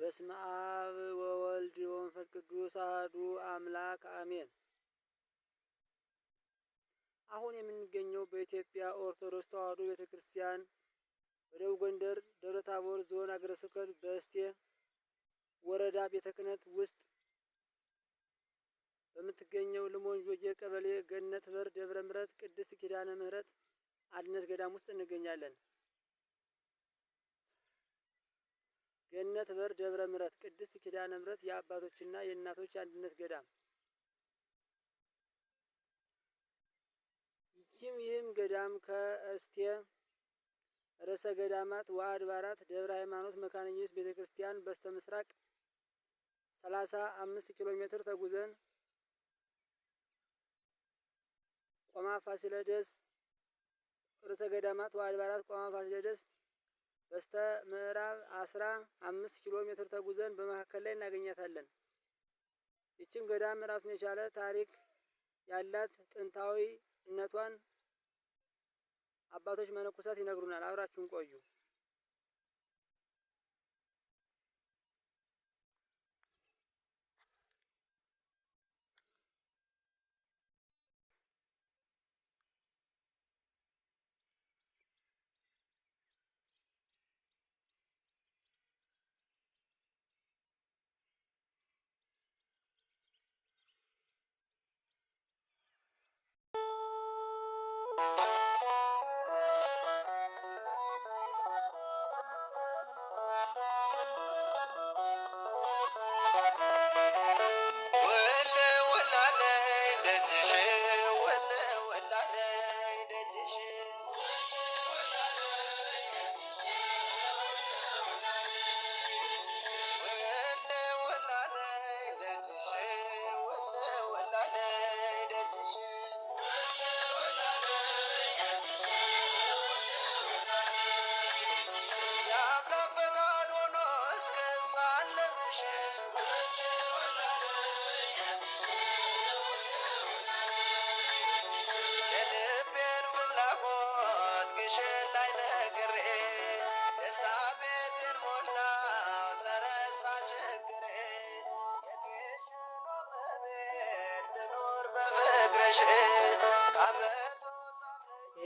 በስመ አብ ወወልድ ወመንፈስ ቅዱስ አሐዱ አምላክ አሜን። አሁን የምንገኘው በኢትዮጵያ ኦርቶዶክስ ተዋሕዶ ቤተክርስቲያን በደቡብ ጎንደር ደብረ ታቦር ዞን ሀገረ ስብከት በእስቴ ወረዳ ቤተ ክህነት ውስጥ በምትገኘው ልሞንጆጌ ቀበሌ ገነት በር ደብረ ምሕረት ቅድስት ኪዳነ ምሕረት አንድነት ገዳም ውስጥ እንገኛለን። ገነት በር ደብረ ምሕረት ቅድስት ኪዳነ ምሕረት የአባቶችና የእናቶች አንድነት ገዳም። ይህም ገዳም ከእስቴ ርዕሰ ገዳማት ወአድባራት ደብረ ሃይማኖት መካነ ኢየሱስ ቤተክርስቲያን በስተ ምስራቅ 35 ኪሎ ሜትር ተጉዘን ቆማ ፋሲለደስ ርዕሰ ገዳማት ወአድባራት ቆማ ፋሲለደስ በስተ ምዕራብ 15 ኪሎ ሜትር ተጉዘን በመካከል ላይ እናገኛታለን። ይህችም ገዳም ራሱን የቻለ ታሪክ ያላት ጥንታዊነቷን አባቶች መነኮሳት ይነግሩናል። አብራችሁን ቆዩ።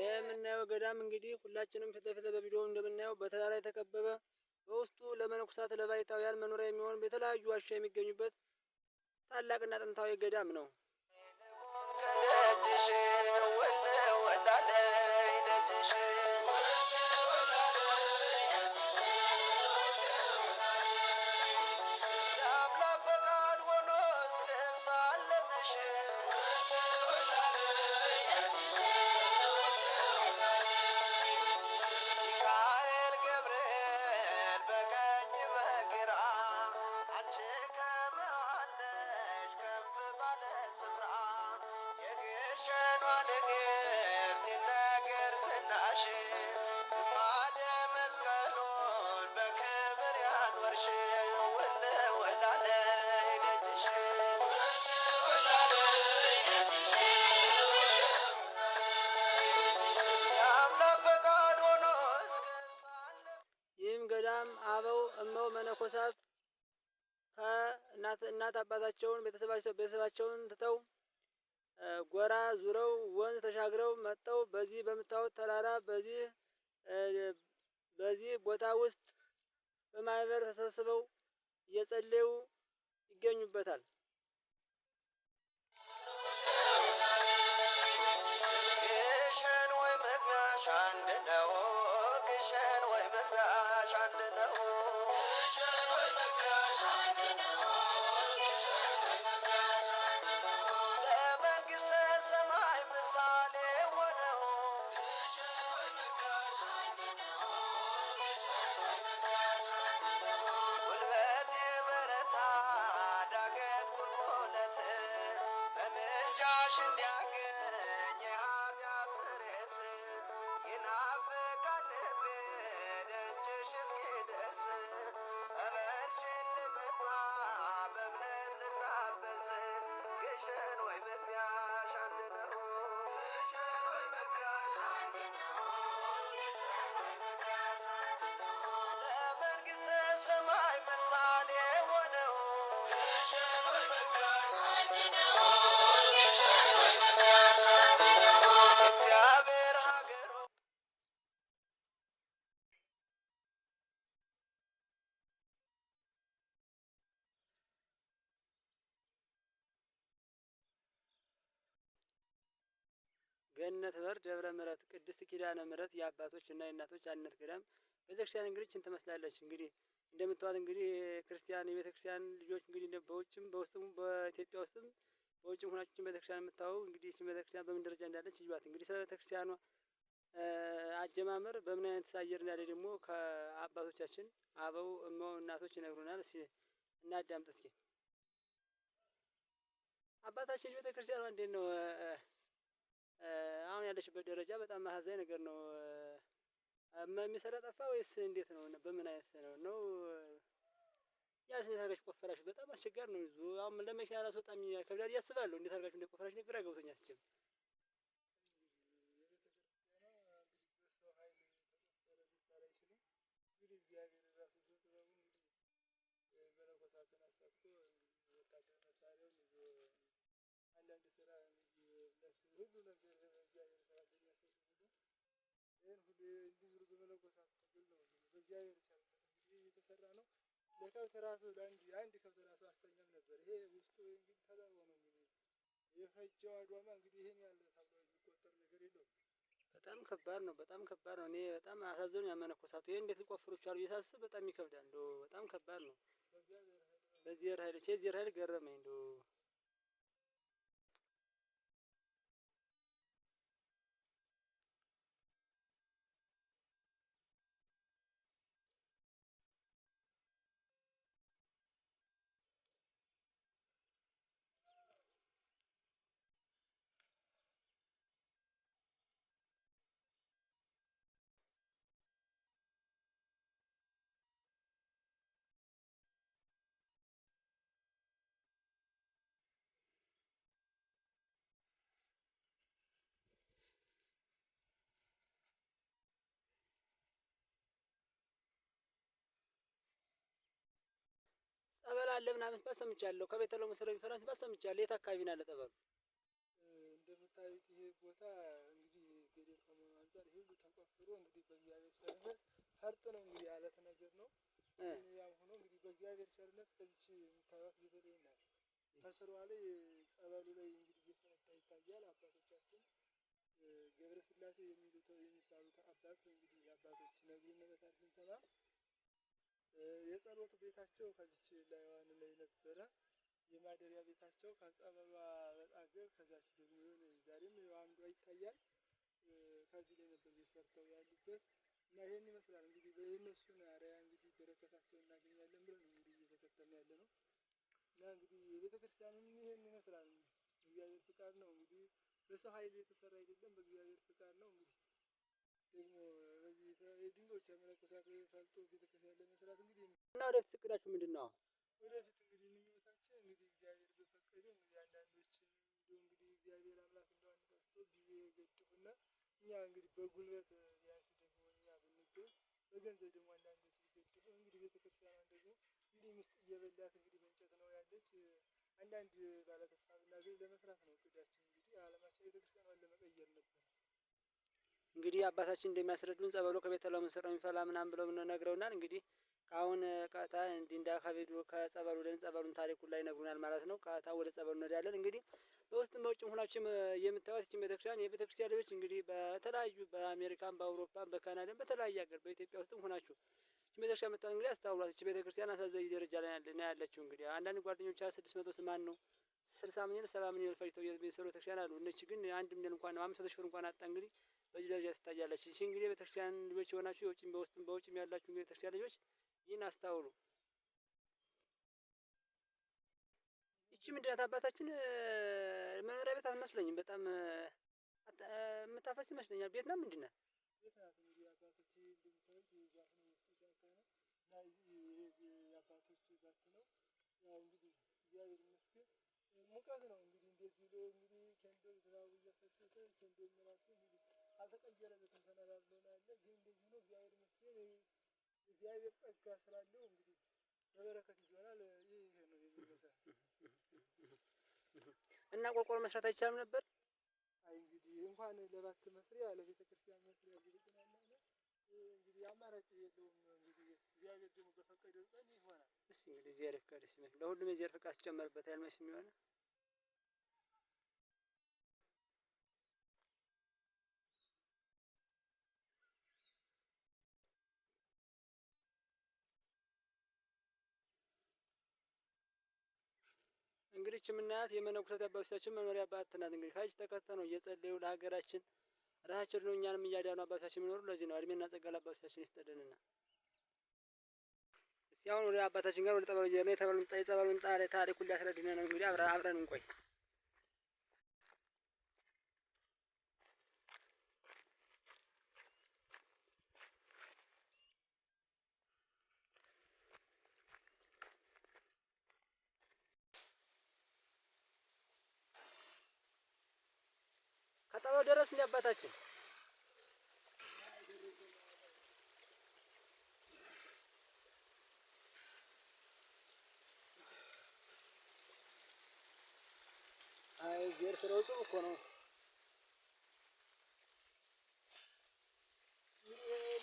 የምናየው ገዳም እንግዲህ ሁላችንም ፊት ለፊት በቪዲዮ እንደምናየው በተራራ የተከበበ በውስጡ ለመነኮሳት ለባይታውያን መኖሪያ የሚሆን የተለያዩ ዋሻ የሚገኙበት ታላቅና ጥንታዊ ገዳም ነው። ይህም ገዳም አበው እመው መነኮሳት ከእናት አባታቸውን ቤተሰባቸውን ትተው ጎራ ዙረው ወንዝ ተሻግረው መጠው በዚህ በምታዩት ተራራ በዚህ ቦታ ውስጥ በማህበር ተሰብስበው እየጸለዩ ይገኙበታል። ግሸን ወይ መግቢያሽ አንድ ነው። ግሸን ወይ መግቢያሽ አንድ ነው። ግሸን ወይ መግቢያሽ አንድ ነው። ለመንግሥተ ሰማይ ምሳሌ ሆነው ጉልበት የበረታ ዳገት ቁልቁለት በምልጃሽ እንዲያገኝ የኃጢአት ስርየት ይናፍቃል ልቤ ደጅሽ እስኪደርስ ጸበልሽን ልጠጣ በእምነት ልታበስ ግሸን ወይ መግቢያሽ አንድ ነው። ግሸን ወይ መግቢያሽ አንድ ነው። ለመንግሥተ ሰማይ ምሳሌ ገነት በር ደብረ ምሕረት ቅድስት ኪዳነ ምሕረት የአባቶች እና የእናቶች አንድነት ገዳም ቤተክርስቲያን እንግዲህ ይህችን ትመስላለች። እንግዲህ እንደምታዩት እንግዲህ ክርስቲያን የቤተክርስቲያን ልጆች እንግዲህ በውጭም በውስጥም በኢትዮጵያ ውስጥም በውጭም ሆናችሁ ቤተክርስቲያን የምታዩ እንግዲህ ይህችን ቤተክርስቲያን በምን ደረጃ እንዳለች ይሏት። እንግዲህ ስለ ቤተክርስቲያኗ አጀማመር በምን አይነት አየር እንዳለ ደግሞ ከአባቶቻችን አበው እማው እናቶች ይነግሩናል። እስኪ እናዳምጥ። እስኪ አባታችን ቤተክርስቲያኗ እንዴት ነው አሁን ያለችበት ደረጃ? በጣም አሳዛኝ ነገር ነው። የሚሰራ ጠፋ ወይስ እንዴት ነው? በምን አይነት ነው ያስ እንዴት አድርጋችሁ ቆፈራችሁ? በጣም አስቸጋሪ ነው። ይዞ አሁን ለመኪና ራሱ በጣም ይከብዳል ያስባሉ። እንዴት አድርጋችሁ እንደቆፈራችሁ ግራ ገብቶኛል። አስቸጋሪ አንዳንድ ስራ ሁሉ ነገር እግዚአብሔር ስራ ይህን ሁሉ እንዲህ በመለኮሳት ክፍል ነው በእግዚአብሔር ቸርነት እንግዲህ የተሰራ ነው። ለከብት ራሱ አንድ ከብት ራሱ አስተኛም ነበር። ይሄ ውስጡ እንግዲህ ተዘርቦ ነው እንግዲህ የፈጀው አድዋማ እንግዲህ ይሄን ያለ ተብሎ የሚቆጠር ነገር የለውም። በጣም ከባድ ነው። በጣም ከባድ ነው። እኔ በጣም አሳዘኑ ያመነኮሳቱ ይሄ እንዴት ሊቆፍሩ ቻሉ? እየሳስብ በጣም ይከብዳል። እንደው በጣም ከባድ ነው። በዚህ ኃይል የዚህ ኃይል ገረመኝ እንደው ጸበል አለ ምናምን ሲባል ሰምቻለሁ። ከቤተልሔም ስለሚፈራ ሲባል ሰምቻለሁ። የት አካባቢ ነው ያለ ጠበሉ? እንደምታዩት ይሄ ቦታ እንግዲህ ገደል ከመሆኑ አንፃር ይሄ ሁሉ ተቆፍሮ እንግዲህ በእግዚአብሔር ቸርነት ፈርጥ ነው እንግዲህ ያለት ነገር ነው። ያም ሆኖ እንግዲህ በእግዚአብሔር ቸርነት ከዚች የምታዩት ቤተልሔም ናት። ከስሯ ላይ ጸበሉ ላይ እንግዲህ እየተነሳ ይታያል። አባቶቻችን ገብረ ስላሴ የሚባሉት አባት እንግዲህ አባቶች ነግሩን ስንሰማ የጸሎት ቤታቸው ከዚች ላይዋን ላይ ነበረ። የማደሪያ ቤታቸው ከጸበሏ በጣገር ከዛች ደግሞ የሆነ ዛሬም አንዷ ይታያል። ከዚህ ላይ ነበር ሰርተው ያሉበት እና ይሄን ይመስላል እንግዲህ በእነሱን አርአያ እንግዲህ በረከታቸውን እናገኛለን ብለን እንግዲህ እየተከተልን ያለ ነው እና እንግዲህ ቤተክርስቲያኑም ይሄን ይመስላል። እግዚአብሔር ፍቃድ ነው እንግዲህ በሰው ኃይል የተሰራ አይደለም፣ በእግዚአብሔር ፍቃድ ነው እንግዲህ ደግሞ በዚህ የድንጋዮች መነኮሳት ፈልጦ ቤተክርስቲያን ለመስራት እንግዲህ እና ወደፊት እቅዳችሁ ምንድን ነው? ወደፊት እንግዲህ ምኞታችን እንግዲህ እግዚአብሔር በፈቀደው እንግዲህ አንዳንዶች እንግዲህ እግዚአብሔር አምላክ እንደሆነ ቀስቶ ጊዜ ገድፉና እኛ እንግዲህ በጉልበት ቢያንስ ደግሞ እኛ ብንገኝ በገንዘብ ደግሞ አንዳንዶች ቢገድፉ እንግዲህ ቤተክርስቲያኗን ደግሞ እንዲህ ምስጥ እየበላት እንግዲህ በእንጨት ነው ያለች። አንዳንድ ባለተስፋ ብናገኝ ለመስራት ነው እቅዳችን። እንግዲህ አለማችን ቤተክርስቲያኗን ለመቀየር ነበር። እንግዲህ አባታችን እንደሚያስረዱን ጸበሉ ከቤተልሔም ስር ነው የሚፈላ ምናምን ብለው ነግረውናል። እንግዲህ አሁን ቀጥታ እንዲህ እንዳካሄዱ ከጸበሉ ደን ጸበሉን ታሪኩን ላይ ነግሩናል ማለት ነው። ቀጥታ ወደ ጸበሉ እንሄዳለን። እንግዲህ በውስጥም በውጭም ሆናችሁም የምታዩት ይህችን ቤተክርስቲያን የቤተክርስቲያን ልጆች እንግዲህ በተለያዩ በአሜሪካም በአውሮፓም በካናዳም በተለያየ ሀገር በኢትዮጵያ ውስጥም ሆናችሁ ይህችን ቤተክርስቲያን መጣ እንግዲህ አስተውሏት። ይህች ቤተክርስቲያን አሳዛኝ ደረጃ ላይ ነው ያለችው። እንግዲህ አንዳንድ ጓደኞቿ 600 ነው 60 ሚሊዮን 70 ሚሊዮን ፈጅተው የሚሰሩ ቤተክርስቲያን አሉ። እነዚህ ግን 1 ሚሊዮን እንኳን 500 ሺህ ብር እንኳን አጣ እንግዲህ በዚህ ደረጃ ትታያለች። እሺ እንግዲህ ቤተክርስቲያን ልጆች የሆናችሁ የውጭም በውስጥም በውጭም ያላችሁ እንግዲህ ቤተክርስቲያን ልጆች ይህን አስታውሉ። ይቺ ምንድን ናት? አባታችን መኖሪያ ቤት አትመስለኝም። በጣም የምታፈስ ይመስለኛል። ቤት ናት? ምንድን ናት? ቤት ናት። እንግዲህ አባቶች እንደምታዩት ዛፍ ነው ጫካ ነው እና የአባቶች ዛፍ ነው። ያው እንግዲህ እግዚአብሔር ይመስገን ሙቀት ነው እንግዲህ እንደዚህ ብሎ እንግዲህ ከንዶ ዝናቡ እየፈሰሰ ከንዶ ራሱ እንግዲህ አልተቀየረለትም ተነባብሎ ነው ያለ። ግን እንደዚህ ነው እግዚአብሔር ይመስገን እግዚአብሔር ጸጋ ስላለው እንግዲህ ለበረከት ይሆናል። ይሄ ነው የሚመስለው። እና ቆርቆሮ መስራት አይቻልም ነበር? አይ እንግዲህ እንኳን ለባት መስሪያ ለቤተክርስቲያን መስሪያ ይልቁናል እንግዲህ አማራጭ የለውም። እንግዲህ እግዚአብሔር ደግሞ በፈቀደው ቀን ይሆናል። እስኪ እንግዲህ እግዚአብሔር ፍቃድ ሲመሽ ለሁሉም የእግዚአብሔር ፍቃድ ሲጨመርበት ያልመስ የሚሆነው እንግዲህ የምናያት የመነኮሳት አባቶቻችን መኖሪያ ባት ናት። እንግዲህ ከዚህ ተከተል ነው እየጸለዩ ለሀገራችን ራሳቸው ነው እኛንም እያዳኑ አባቶቻችን የሚኖሩ ለዚህ ነው። እድሜና ጸጋ ለአባቶቻችን ይስጠልንና እስኪ አሁን ወደ አባታችን ጋር ወደ ጠበሉ እየሄድን የጸበሉን ታሪኩን ሊያስረድን ነው። እንግዲህ አብረን እንቆይ። ከጠበሉ ደረስን አባታችን። አይ ዜር ስለውጡ እኮ ነው።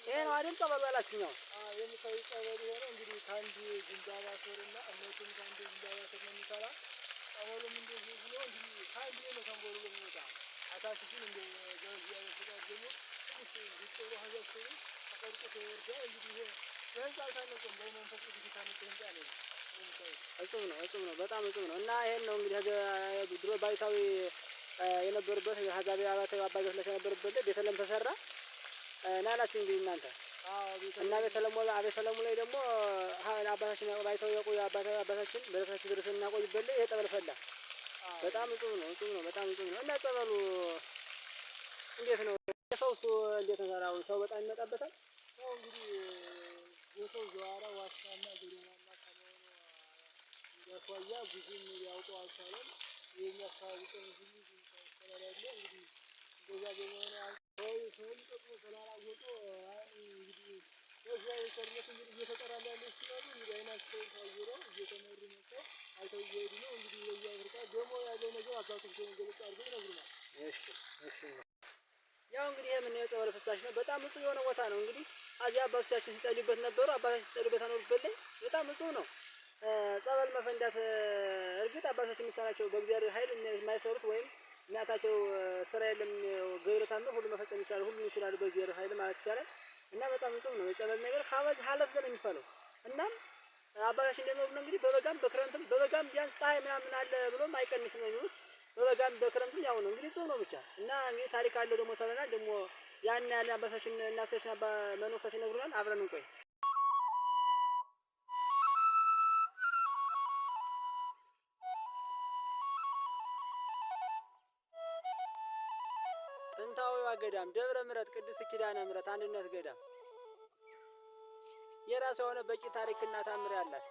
ይሄ ነው አይደል ጠበሉ ያላችሁኛው? የሚሰሩ ጸበል የሆነ እንግዲህ ከአንድ ዝንባባ ስርና እነቱም ከአንድ ዝንባባ ስር ነው የሚሰራ። ጠበሉም እንደዚህ ሆኖ እንግዲህ ከአንድ ነው ተንቦሉ የሚወጣ አታች ግን እንደ እግዚአብሔር ፍቃድ ደግሞ ትንሽ ቢጠሩ ሀገር ተቀርጾ ተወርዷል። እንግዲህ ይሄ በህንፃ አልታነጸም፣ በመንፈስ ቅዱስ የታነጸ ህንፃ ነው። እጹም ነው፣ እጹም ነው፣ በጣም እጹም ነው። እና ይሄን ነው እንግዲህ ድሮ ባይታዊ የነበሩበት ሀዛቢ አባቶች ላይ የነበሩበት ቤተልሔም ተሰራ ናላችሁ እንግዲህ እናንተ እና ቤተልሔሙ ላይ ደግሞ አባታችን ባይታዊ የቆዩ አባታችን በረከታችን ድረስ እናቆይበት ላይ ይሄ ጠበል ፈላ። በጣም እጹም ነው፣ እጹም ነው፣ በጣም እጹም ነው። እና ጸበሉ እንዴት ነው? ሰውሱ እንዴት ነው? ሰራው ሰው በጣም ይመጣበታል። ያው እንግዲህ የሰው ዘዋራ ዋስታና ገደላማ ከመሆኑ ያኳያ ብዙም ሊያውቀው አልቻለም። የሚያስተዋውቀው ብዙ ስለሌለ እንግዲህ እንደዛ በመሆኑ ሰውም ጠቅሞ ስላላወቁ እንግዲህ በእግዚአብሔር ቸርነት እንግዲህ እየተጠራላ ያለ ሲላሉ እንግዲህ አይናቸውን ታውረው እየተመሩ መጥተው አይተው እየሄዱ ነው። እንግዲህ በእግዚአብሔር ቃል ደግሞ ያለው ነገር አባቶች ገለጽ አድርገው ይነግሩናል። እሺ እሺ። ያው እንግዲህ የምናየው የጸበል ፍሳሽ ነው። በጣም ንጹህ የሆነ ቦታ ነው። እንግዲህ እዚህ አባቶቻችን ሲጸልዩበት ነበሩ። አባቶቻችን ሲጸልዩበት አኖሩበት ላይ በጣም ንጹህ ነው። ጸበል መፈንዳት እርግጥ አባቶቻችን የሚሰራቸው በእግዚአብሔር ኃይል የማይሰሩት ወይም እናታቸው ስራ የለም ገብረ ታምር ሁሉ መፈጸም ይችላሉ፣ ሁሉ ይችላሉ በእግዚአብሔር ኃይል ማለት ይቻላል። እና በጣም ንጹህ ነው። የጸበል ነገር ካበዝ ሀለት ነው የሚፈለው። እናም አባቶቻችን እንደሚሉት እንግዲህ በበጋም በክረምትም በበጋም ቢያንስ ፀሐይ ምናምን አለ ብሎም አይቀንስም ነው የሚሉት። በበጋም በክረምትም ያው ነው እንግዲህ ጽኑ ነው ብቻ። እና እንግዲህ ታሪክ አለው ደግሞ ተብለናል። ደግሞ ያን ያለ አባቶቻችን እናቶቻችን መነኮሳት ይነግሩናል። አብረን እንቆይ። ጥንታዊዋ ገዳም ደብረ ምሕረት ቅድስት ኪዳነ ምሕረት አንድነት ገዳም የራሷ የሆነ በቂ ታሪክና ታምር ያላት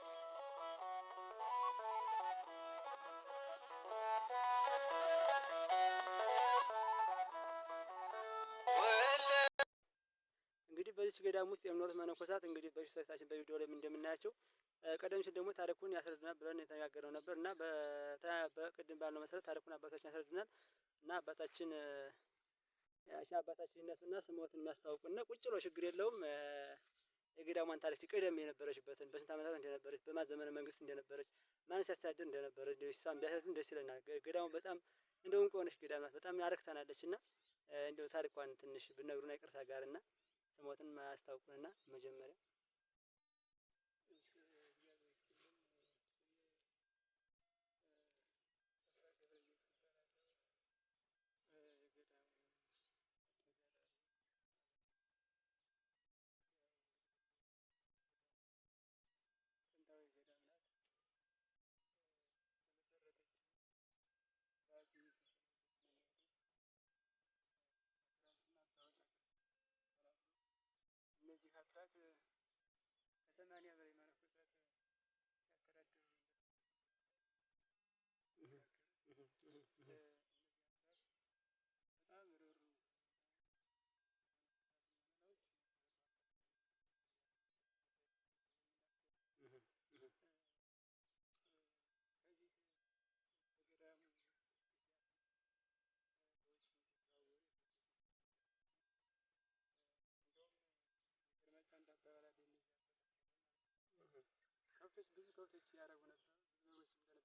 እንግዲህ በዚህ ገዳም ውስጥ የሚኖሩት መነኮሳት እንግዲህ በፊታችን በቪዲዮ ላይ እንደምናያቸው ቀደም ሲል ደግሞ ታሪኩን ያስረዱናል ብለን የተነጋገረው ነበር እና በቅድም ባለው መሰረት ታሪኩን አባታችን ያስረዱናል እና አባታችን አባታችን ይነሱና ስሞትን የሚያስታውቁና ቁጭ ብሎ ችግር የለውም የገዳሟን ታሪክ ቀደም የነበረችበትን በስንት ዓመታት እንደነበረች በማን ዘመነ መንግስት እንደነበረች ማን ሲያስተዳድር እንደነበረች እሷን ቢያስረዱን ደስ ይለናል። ገዳሙ በጣም እንደው እንቁ የሆነች ገዳም ናት። በጣም ያረክታናለች እና እንደው ታሪኳን ትንሽ ብነግሩና ይቅርታ ጋርና ስሞትን ማያስታውቁንና መጀመሪያ እነዚህ አባት ከ80 በላይ መነኮሳት ሲያስተዳድሩ በጣም ርሩ ከብቶች ብዙ ከብቶች ያረቡ ነበር። ብዙ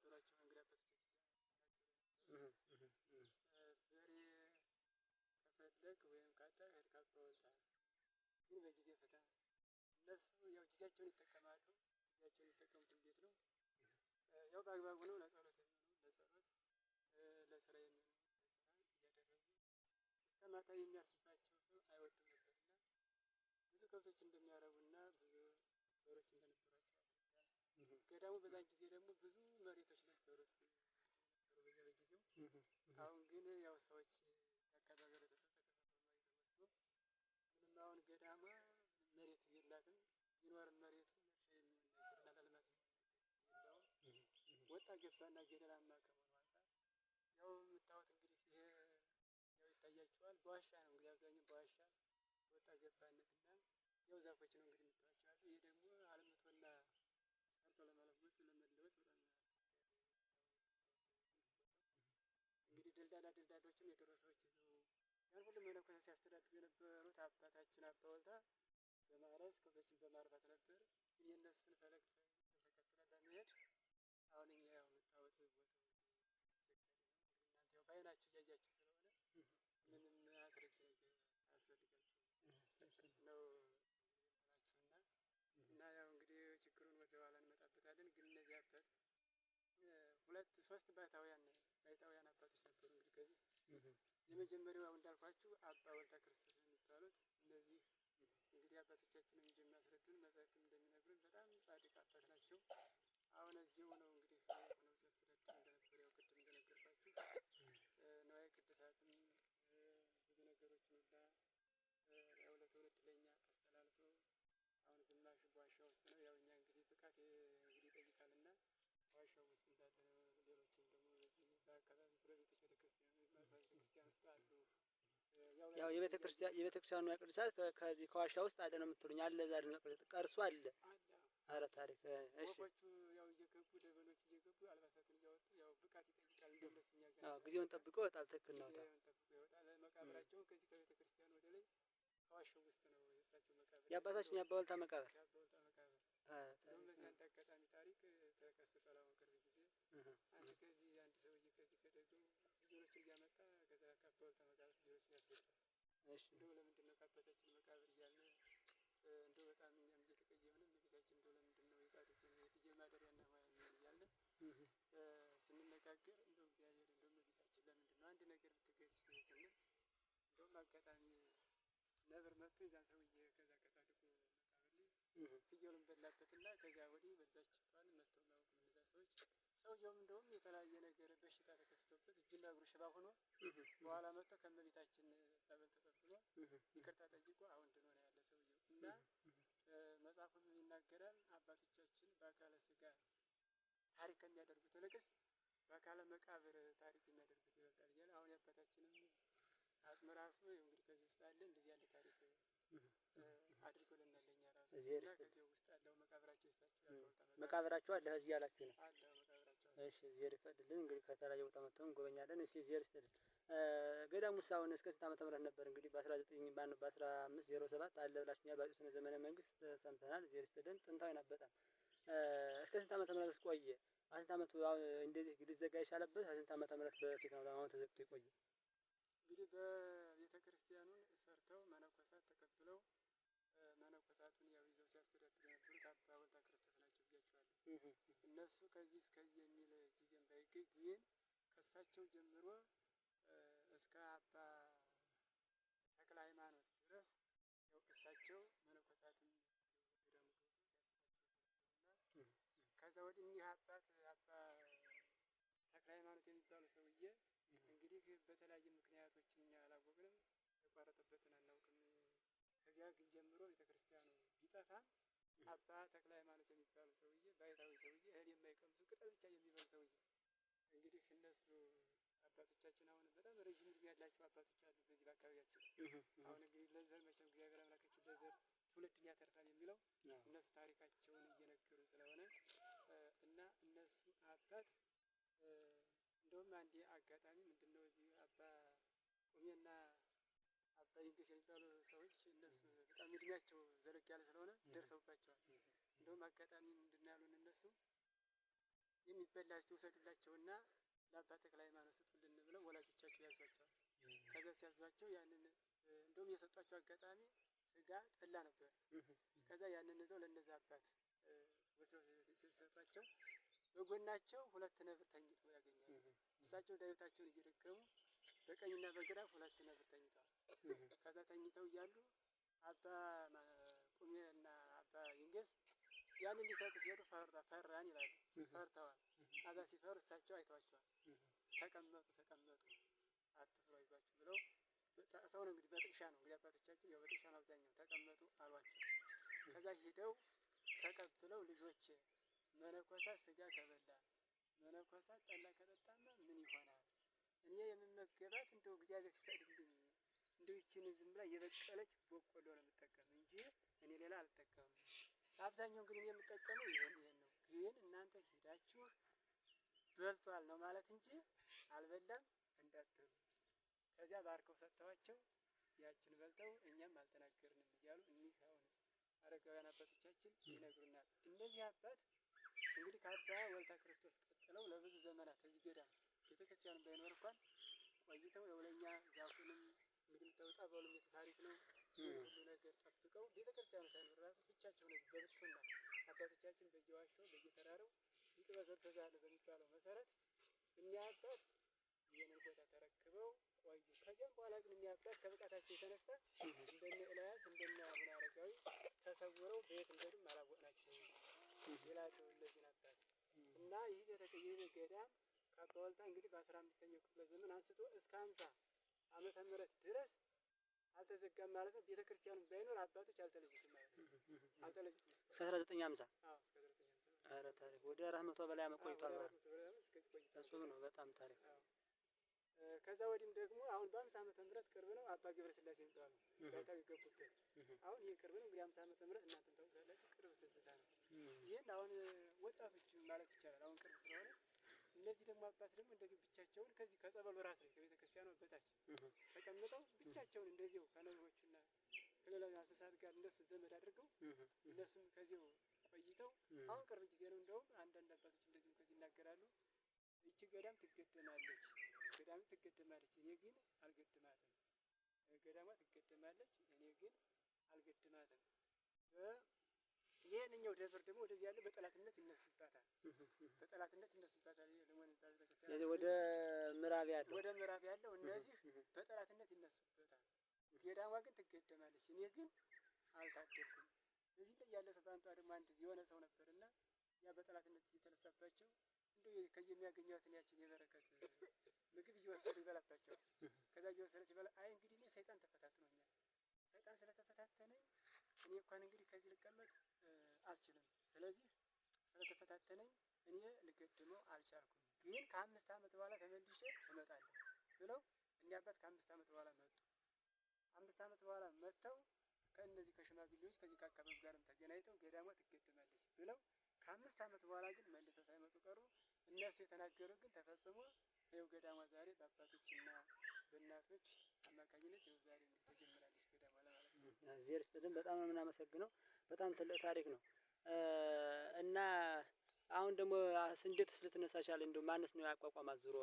በሮችም እንደነበሯቸው እንግዲህ አባቶቻችን በሬ ከፈለግ ወይም ካጣ ሄድ ካባ ወጣ ግን በጊዜ ፈታ እነሱ ያው ጊዜያቸውን ይጠቀማሉ። ጊዜያቸውን የሚጠቀሙት እንዴት ነው? ያው በአግባቡ ነው። ለጸሎት የሚሆነው ለጸሎት ለስራ የሚሆነው ለስራ እያደረጉ እስከ ማታ የሚያርስባቸው ሰው አይወዱም ነበርና ብዙ ከብቶች እንደሚያረቡና ብዙ በሮች እንደነበሯቸው አስረዳል። ገዳሙ በዛን ጊዜ ደግሞ ብዙ መሬቶች ነበሩት በዚያ በጊዜው። አሁን ግን ያው ሰዎች የአካባቢ ህብረተሰብ ተከፋፍሎ መሬት ወስዶ ምንም አሁን ገዳሟ መሬት የላትም። ቢኖርም መሬቱ እርሻ የሚሆን ነገር እና ለልማት የሚሆን ነገር የለውም። ወጣ ገባና ገደላማ ከመሆኑ አንፃር ያው የምታዩት እንግዲህ ይሄ ያው ይታያችኋል። በዋሻ ነው እንግዲህ አብዛኛው በዋሻ ወጣ ገባነትና ያው ዛፎች ነው እንግዲህ የምታዩዋቸው ያሉ። ይሄ ደግሞ አልምቶና ሰርቶ ለመለወጥ ለመለወጥ በጣም እንግዲህ ደልዳሎችም የድሮ ሰዎች ይዘው ያን ሁሉ መነኮሳት ሲያስተዳድሩ የነበሩት አባታችን አባ ወልታ በማረስ ከብቶችን በማርባት ነበር። ግን የእነሱን ፈለግ ተከትለን ለመሄድ አሁን እኛ ያው የምታዩት ቦታው አስቸጋሪ ነው። እንግዲህ እናንተ ያው በዓይናችሁ እያያችሁ ስለሆነ ምንም አስረጅ ነገር አያስፈልጋችሁም ነው የምላችሁና እና ያው እንግዲህ ችግሩን ወደ ኋላ እንመጣበታለን። ግን እነዚህ አባት ሁለት ሶስት ባይታውያን አባቶች ነበሩ። እንግዲህ ከዚህ የመጀመሪያው እንዳልኳችሁ አባ ወልታ ክርስቶስ ነው የሚባሉት። እነዚህ እንግዲህ አባቶቻችንን የሚያስረዱን መጻሕፍትም እንደሚነግሩን በጣም ጻድቅ አባት ናቸው። አሁን እዚሁ ነው እንግዲህ ሆነው ሲያስተዳድሩ እንደነበር ያው ቅድም እንደነገርኳችሁ ንዋየ ቅድሳትም ብዙ ነገሮችን ሁላ ያው ለትውልድ ለእኛ አስተላልፈው አሁን ግማሹ በዋሻ ውስጥ ነው። ያው እኛ እንግዲህ ብቃት እንግዲህ ይጠይቃልና ዋሻው ውስጥ እንዳለ ነው። ሌሎችም ደግሞ በዚህ በአካባቢ ጎረቤቶች ቤተክርስቲያን ውስጥ አሉ። ያው የቤተክርስቲያኑ ቅዱሳት ከዚህ ከዋሻ ውስጥ አለ ነው የምትሉኝ? አለ እዛ ቀርሶ አለ። ኧረ ታሪክ እሺ። ወፎቹ ያው እየገቡ ደበሎች እየገቡ አልባሳትን እያወጡ ያው ብቃት ይጠይቃል። እንደነሱ እኛ ጋር ጊዜውን ጠብቆ ይወጣል። ትክክል ነው። ጊዜውን ጠብቆ ይወጣል። መቃብራቸውን ከዚህ ከቤተክርስቲያን ወደ ላይ ከዋሻው ውስጥ ነው የእሳቸው መቃብር። የአባታችን የአባ ወልታ መቃብር። የአባ ወልታ መቃብር እንደውም በዚህ አንድ አጋጣሚ ታሪክ ተከስቷል። አሁን ቅርብ ጊዜ አንድ ሰውዬ ከዚህ ከደገው ፍየሎችን እያመጣ ከዛ ከአባ ወልታ መቃብር ፍየሎችን ያስገባል። እንደው ለምንድን ነው ከአባታችን መቃብር እያልን እንደው በጣም እኛም እየተቀየምን እመቤታችን እንደው ለምንድን ነው የጻድቁን የፍየል ማደሪያና ማያምን እያልን ስንነጋገር እንደው እግዚአብሔር እንደው እመቤታችን ለምንድን ነው አንድ ነገር ብትገልጪ ስንል እንደውም አጋጣሚ ነብር መጥቶ የዛን ሰውዬ ከዛ ከጻድቁ መቃብር ላይ ፍየሉን በላበትና ከዚያ ወዲህ በዛች እንኳን መጥተው ማያውቁም እነዛ ሰዎች። ሰውየውም እንደውም የተለያየ ነገር በሽታ ተከስቶበት እጅና እግሩ ሽባ ሆኖ በኋላ መጥቶ ከእመቤታችን ጸበል ተቀብሎ ይቅርታ ጠይቆ አሁን ድኖ ነው ያለ ሰውየው። እና መጽሐፉም ይናገራል አባቶቻችን በአካለ ስጋ ታሪክ ከሚያደርጉት ይልቅስ በአካለ መቃብር ታሪክ የሚያደርጉት ይበልጣል እያለ አሁን የአባታችንም አጽም ራሱ እንግዲህ ከዚህ ውስጥ አለ እንደዚህ ያለ ታሪክ አድርጎልናል ለእኛ ራሱ እና ከዚህ ውስጥ ያለው መቃብራቸው ይሳቸው መቃብራቸው አለ እዚህ ያላችሁ ነው አለ መቃብራቸው። እሺ እግዚአብሔር ይፈቅድልን። እንግዲህ ከተለያየ ቦታ መጥተን እንጎበኛለን። እሺ እግዚአብሔር ይስጥልን። ገዳሙስ አሁን እስከ ስንት ዓመተ ምህረት ነበር? እንግዲህ በ1507 አለ ብላችሁኛል። በአፄ ሱነ ዘመነ መንግስት ሰምተናል። እግዚአብሔር ይስጥልን። ጥንታዊ ናት በጣም። እስከ ስንት ዓመተ ምህረት ቆየ? ስንት ዓመቱ እንደዚህ ሊዘጋ የቻለበት ስንት ዓመተ ምህረት በፊት ነው አሁን ተዘግቶ የቆየ? እንግዲህ በቤተ ክርስቲያኑን ሰርተው መነኮሳት ተቀብለው መነኮሳቱን ያው ይዘው ሲያስተዳድሩ የነበሩት አባ ወልታ ክርስቶስ ናቸው ብያቸዋለሁ። እነሱ ከዚህ እስከዚህ የሚል ጊዜም ባይገኝ ግን ከእሳቸው ጀምሮ እስከ አባ ተክለ ሃይማኖት ድረስ ያው እሳቸው መነኮሳትን ገዳሙ ገብተው ሲያስተዳድሩ ነበሩና ከዛ ወዲህ እኒህ አባት አባ ተክለ ሃይማኖት የሚባሉ ሰውዬ እንግዲህ በተለያዩ ምክንያቶች እኛ አላወቅንም፣ የቋረጠበትን አናውቅም። ከዚያ ግን ጀምሮ ቤተክርስቲያኑ ቢጠፋም አባ ተክለ ሃይማኖት የሚባሉ ሰውዬ ባይታዊ ሰውዬ እህል የማይቀምሱ ቅጠል ብቻ የሚበሉ ሰውዬ እንግዲህ እነሱ አባቶቻችን አሁን በጣም ረዥም ዕድሜ ያላቸው አባቶች አሉ በዚህ በአካባቢያችን። አሁን እንግዲህ ለዘር መቼም እግዚአብሔር አምላካችን ለዘር ትውልድን ያተርፋል የሚለው እነሱ ታሪካቸውን እየነገሩ ስለሆነ እና እነሱ አባት እንደውም አንዴ አጋጣሚ ምንድነው እዚህ አባ ቁሜና አባ ይንገስ የሚባሉ ሰዎች እነሱ በጣም እድሜያቸው ዘለግ ያለ ስለሆነ ደርሰውባቸዋል። እንደውም እንደውም አጋጣሚ ምንድን ነው ያሉን እነሱ የሚበላ እስቲ ውሰዱላቸውና ለአባ ተክለ ሃይማኖት ስጡልን ብለው ወላጆቻቸው ያዟቸዋል። ከዛ ሲያዟቸው ያንን እንደውም የሰጧቸው አጋጣሚ ስጋ ጠላ ነበር። ከዛ ያንን ይዘው ለነዛ አባት ወስደው ሲሰጧቸው በጎናቸው 2 ነብር ተኝተው ያገኛሉ። እሳቸው ዳዊታቸውን እየደገሙ በቀኝና በግራ 2 ነብር ተኝተዋል። ከዛ ተኝተው እያሉ አባ ቁሜና አባ ይንገስ ያንን ሊሰጡ ሲሄዱ ፈራን ይላሉ። ፈርተዋል። ከዛ ሲፈሩ እሳቸው አይተዋቸዋል። ተቀመጡ አትፍሩ አይዟችሁ ብለው ሰው ነው እንግዲህ በጥቅሻ ነው እንግዲህ አባቶቻችን ያው በጥቅሻ ነው አብዛኛው ተቀመጡ አሏቸው። ከዛ ሂደው ተቀብለው ልጆች መነኮሳት ስጋ ከበላ መነኮሳት ጠላ ከጠጣማ ምን ይሆናል? እኔ የምመገባት እንደው እግዚአብሔር ሲፈቅድልኝ እንደው ይችን ዝም ብላ የበቀለች በቆሎ ነው የምጠቀመው እንጂ እኔ ሌላ አልጠቀምም። አብዛኛው ግን የምጠቀመው ይሄን ነው። ግን እናንተ ሄዳችሁ በልቷል ነው ማለት እንጂ አልበላም እንዳትሉ። ከዚያ ባርከው ሰጥተዋቸው ያችን በልተው እኛም አልተናገርንም እያሉ እኒህ አሁን አረጋውያን አባቶቻችን ይነግሩናል። እነዚህ አባት እንግዲህ ከአባ ወልደ ክርስቶስ ቀጥለው ለብዙ ዘመናት ከዚህ ገዳም ቤተክርስቲያኑ ባይኖር እንኳን ቆይተው የውለኛ ዛፉንም እንግዲህ ተውጣ በሉም ታሪክ ነው ሁሉ ነገር ጠብቀው ቤተክርስቲያኑ ሳይኖር ራሱ ብቻቸውን በብቱና አባቶቻችን በየዋሻው በየተራራው ይቅበዘር ተዛለ በሚባለው መሰረት እኛ አባት ይህንን ቦታ ተረክበው ቆዩ። ከዚያም በኋላ ግን እኛ አባት ከብቃታቸው የተነሳ እንደነ ኤልያስ እንደነ አቡነ አረጋዊ ተሰውረው በየት እንደሄዱም አላወቅናቸውም ይላሉ እነዚህን አባት እና ይህ ገዳም ከአባ ወልታ እንግዲህ በ15ኛው ክፍለ ዘመን አንስቶ እስከ 50 ዓመተ ምህረት ድረስ አልተዘጋም ማለት ነው። ቤተክርስቲያኑን ባይኖር አባቶች አልተለዩትም ማለት ነው። አልተለዩትም እስከ 1950 እስከ 1950 ኧረ ታሪክ ወደ 400 በላይ ዓመት ቆይቷል ማለት ነው። እሱም ነው በጣም ታሪክ። ከዛ ወዲህም ደግሞ አሁን በ50 ዓመተ ምህረት ቅርብ ነው አባ ገብረ ስላሴ ይባላሉ ዳታው የገቡበት አሁን ይሄ ቅርብ ነው እንግዲህ 50 ዓመተ ምህረት እናንተም ታውቃላችሁ ቅርብ ትዝታ ነው። ይሄን አሁን ወጣቶች ማለት ይቻላል አሁን ቅርብ ስለሆነ እነዚህ ደግሞ አባት ደግሞ እንደዚሁ ብቻቸውን ከዚህ ከጸበሉ ራስ ላይ ከቤተ ክርስቲያኗ በታች ተቀምጠው ብቻቸውን እንደዚሁ ከነብሮችና ከሌላ እንስሳት ጋር እነሱ ዘመድ አድርገው እነሱም ከዚሁ ቆይተው አሁን ቅርብ ጊዜ ነው እንደውም አንዳንድ አባቶች እንደዚሁ ከዚህ ይናገራሉ። ይቺ ገዳም ትገደማለች፣ ገዳም ትገደማለች፣ እኔ ግን አልገድማትም። ገዳሟ ትገደማለች፣ እኔ ግን አልገድማትም። ይሄንኛው ደብር ደግሞ ወደዚህ ያለው በጠላትነት ይነሱባታል። በጠላትነት ይነሱባታል። ስለዚህ ወደ ምዕራብ ያለው እነዚህ በጠላትነት ይነሱበታል። ገዳሟ ግን ትገደማለች፣ እኔ ግን አልታደልኩም። እዚህ ላይ ያለ ሰው ባንቷ ደግሞ አንድ የሆነ ሰው ነበርና ያ በጠላትነት እየተነሳባቸው እንደው ከየሚያገኟትን ያችን የበረከት ምግብ እየወሰዱ ይበላባቸዋል። ከዛ እየወሰደ ሲበላ አይ እንግዲህ እኔ ሰይጣን ተፈታትኖኛል፣ ሰይጣን ስለተፈታተነኝ እኔ እንኳን እንግዲህ ከዚህ ልቀመጥ አልችልም። ስለዚህ ስለተፈታተነኝ እኔ ልገድመው አልቻልኩም። ግን ከ5 ዓመት በኋላ ተመልሼ እመጣለሁ ብለው እኒህ አባት ከ5 ዓመት በኋላ መጡ። 5 ዓመት በኋላ መጥተው ከእነዚህ ከሽማግሌዎች ከዚህ ከአካባቢ ጋርም ተገናኝተው ገዳሟ ትገደማለች ብለው ከ5 ዓመት በኋላ ግን መልሰው ሳይመጡ ቀሩ። እነሱ የተናገሩ ግን ተፈጽሞ ይኸው ገዳሟ ዛሬ በአባቶችና በእናቶች አማካኝነት ይኸው ዛሬ ተጀምራለች ገዳሟ ለማለት ነው። እዚህ ርስትልን በጣም ነው የምናመሰግነው። በጣም ትልቅ ታሪክ ነው እና አሁን ደግሞ እንዴት ልትነሳ ቻለ? እንደው ማንስ ነው ያቋቋማት? ዙሮ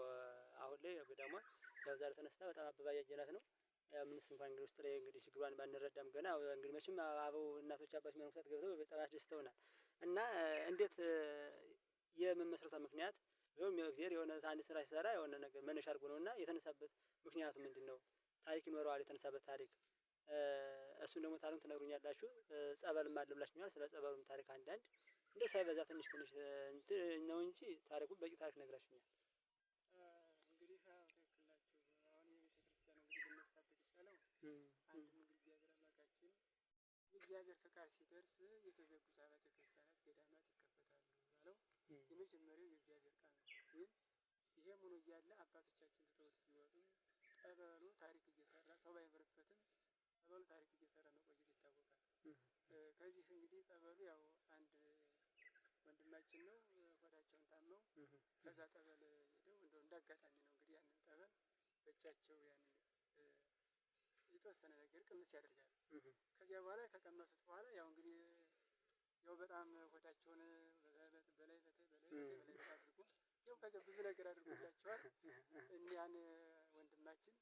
አሁን ላይ ገዳሟ ያው ዛሬ ተነስታ በጣም አበባ ያጀናት ነው። ምንስ እንኳን እንግዲህ ውስጥ ላይ እንግዲህ ችግሯን ባንረዳም ገና እንግዲህ መቼም አበው እናቶች አባቶች መነኮሳት ገብተው በጣም አስደስተውናል። እና እንዴት የመመስረቷ ምክንያት ወይም እግዚአብሔር የሆነ አንድ ስራ ሲሰራ የሆነ ነገር መነሻ አድርጎ ነውና የተነሳበት ምክንያቱ ምንድነው? ታሪክ ይኖረዋል የተነሳበት ታሪክ። እሱን ደግሞ ታሪኩን ትነግሩኛላችሁ። ጸበልም አለ ብላችሁኛል። ስለ ጸበሉም ታሪክ አንዳንድ እንደ ሳይበዛ ትንሽ ነው እንጂ ታሪኩ በቂ ታሪክ ነግራችሁኛል። እንግዲህ ትክክል ናችሁ። አሁን የቤተ ክርስቲያን እንግዲህ ልነሳበት የቻለው አንድም እንግዲህ እግዚአብሔር አምላካችን የእግዚአብሔር ፈቃድ ሲደርስ የተዘጉት አብያተ ክርስቲያናት ገዳማት ይከፈታሉ ባለው የመጀመሪያው የእግዚአብሔር ቃል ነው። ግን ይሄም ሆኖ እያለ አባቶቻችን ትተውት ቢወጡም ጸበሉ ታሪክ እየሰራ ሰው ባይበረበትም ጸበሉ ታሪክ እየሰራ መቆየት ይታወቃል። ከዚህ እንግዲህ ጸበሉ ያው አንድ ወንድማችን ነው ሆዳቸውን ታመው ከዛ ጠበል ሄደው እንደው እንዳጋጣሚ ነው እንግዲህ ያንን ጠበል በእጃቸው ያንን የተወሰነ ነገር ቅምስ ያደርጋል። ከዚያ በኋላ ከቀመሱት በኋላ ያው እንግዲህ ያው በጣም ሆዳቸውን በላይ አድርጎ ያው ከዚያ ብዙ ነገር አድርጎላቸዋል። እኒያን ወንድማችን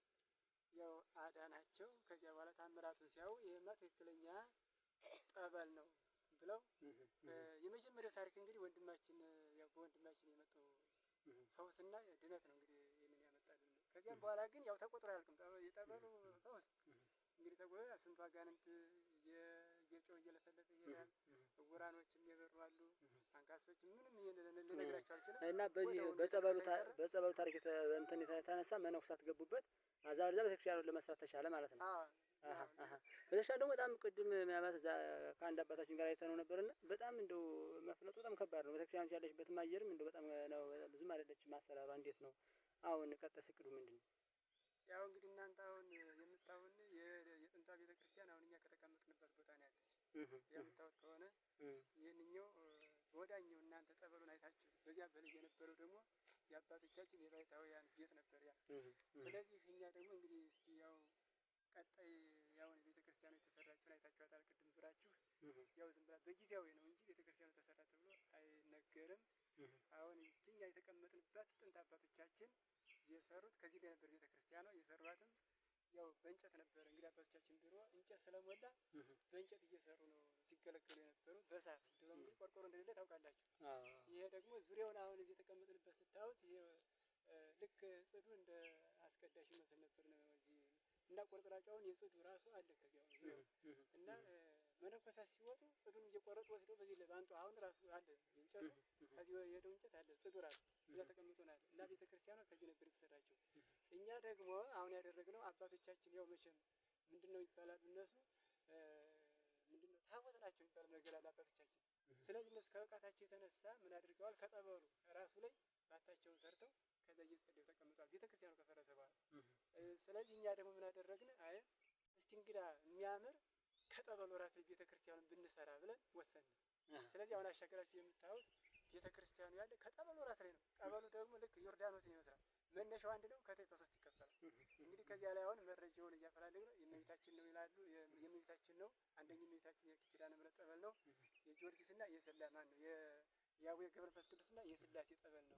ያው አዳናቸው። ከዚያ በኋላ ታምራቱን ሲያዩ ይሄማ ትክክለኛ ጠበል ነው ብለው የመጀመሪያው ታሪክ እንግዲህ ወንድማችን ያው በወንድማችን የመጣው ፈውስና ድነት ነው እንግዲህ ይህንን ያመጣልን። ከዚያም በኋላ ግን ያው ተቆጥሮ አያልቅም የጠበሉ ፈውስ እንግዲህ ተቆጥሮ ስንቱ አጋንንት እየጮህ እየለፈለፈ ይሄዳል። ዕውራኖችም የበሩ አሉ፣ አንካሶች ምንም ልነግራቸው አልችልም። እና በዚህ በጸበሉ ታሪክ እንትን የተነሳ መነኩሳት ገቡበት። አዛ ቤተክርስቲያኑን ለመስራት ተቻለ ማለት ነው። ቤተክርስቲያን ደግሞ በጣም ቅድም ምናልባት እዛ ከአንድ አባታችን ጋር አይተነው ነበርና በጣም እንደው መፍለጡ በጣም ከባድ ነው። ቤተክርስቲያኑ ያለችበትም አየርም እንደው በጣም ነው ብዙም አይደለችም። አሰራሯ እንዴት ነው? አሁን ቀጣይ እቅዱ ምንድን ነው? ያው እንግዲህ እናንተ አሁን የምታዩን የጥንቷ ቤተክርስቲያን አሁን እኛ ከተቀመጥንበት ቦታ ነው ያለች። የምታዩት ከሆነ ይህንኛው ወዳኛው እናንተ ጠበሉን አይታችሁ በዚያ በላይ የነበረው ደግሞ የአባቶቻችን የባይታውያን ቤት ነበር ያ። ስለዚህ እኛ ደግሞ እንግዲህ እስኪ ያው ቀጣይ ያው ቤተክርስቲያኑ የተሰራችውን አይታችኋታል። ቅድም ዙራችሁ ያው ዝም ብላ በጊዜያዊ ነው እንጂ ቤተክርስቲያኑ ተሰራ ተብሎ አይነገርም። አሁን እኛ የተቀመጥንባት ጥንት አባቶቻችን የሰሩት ከዚህ ላይ ነበር። ቤተክርስቲያኗ የሰሯትም ያው በእንጨት ነበር። እንግዲህ አባቶቻችን ድሮ እንጨት ስለሞላ በእንጨት እየሰሩ ነው ሲገለገሉ የነበሩ። በሳር ድሮ እንግዲህ ቆርቆሮ እንደሌለ ታውቃላችሁ። ይሄ ደግሞ ዙሪያውን አሁን እዚህ የተቀመጥንበት ስታዩት ይሄ ልክ ጽዱ እንደ አስቀዳሽ ይመስል ነበር ነው እዚህ እና ቆርቆራጫውን የጽዱ ራሱ አለ ከዚያው ዙሪያው እና መነኮሳት ሲወጡ ጽዱን እየቆረጡ ወስደው በዚህ ለባንቱ አሁን ራሱ አለ እንጨቱ ከዚህ የሄደው እንጨት አለ ጽዱ ራሱ እዛ ተቀምጦ ነው እና ቤተክርስቲያኗ ከዚህ ነበር የተሰራችው። እኛ ደግሞ አሁን ያደረግነው አባቶቻችን ያው መቼም ምንድነው ይባላል እነሱ ምንድነው ታቦት ናቸው የሚባል ነገር አለ አባቶቻችን። ስለዚህ እነሱ ከብቃታቸው የተነሳ ምን አድርገዋል? ከጠበሉ ራሱ ላይ ባታቸውን ሰርተው ከዛ እየጸለዩ ተቀምጠዋል ቤተክርስቲያኑ ከፈረሰ በኋላ። ስለዚህ እኛ ደግሞ ምን አደረግን? አይ እስቲ እንግዳ የሚያምር ከጠበሉ ራስ ላይ ቤተክርስቲያኑን ብንሰራ ብለን ወሰንን። ስለዚህ አሁን አሻገራችሁ የምታዩት ቤተክርስቲያኑ ያለ ከጠበሉ ራስ ላይ ነው። ጠበሉ ደግሞ ልክ ዮርዳኖስን ይመስላል። መነሻው አንድ ነው፣ ከታይ በሶስት ይከፈላል። እንግዲህ ከዚያ ላይ አሁን መረጃውን እያፈላለግን ነው። የእመቤታችን ነው ይላሉ። የእመቤታችን ነው። አንደኛው የእመቤታችን የኪዳነ ምሕረት ጠበል ነው። የጊዮርጊስና የስላሴ ማን ነው የአቡነ ገብረ መንፈስ ቅዱስና የስላሴ ጠበል ነው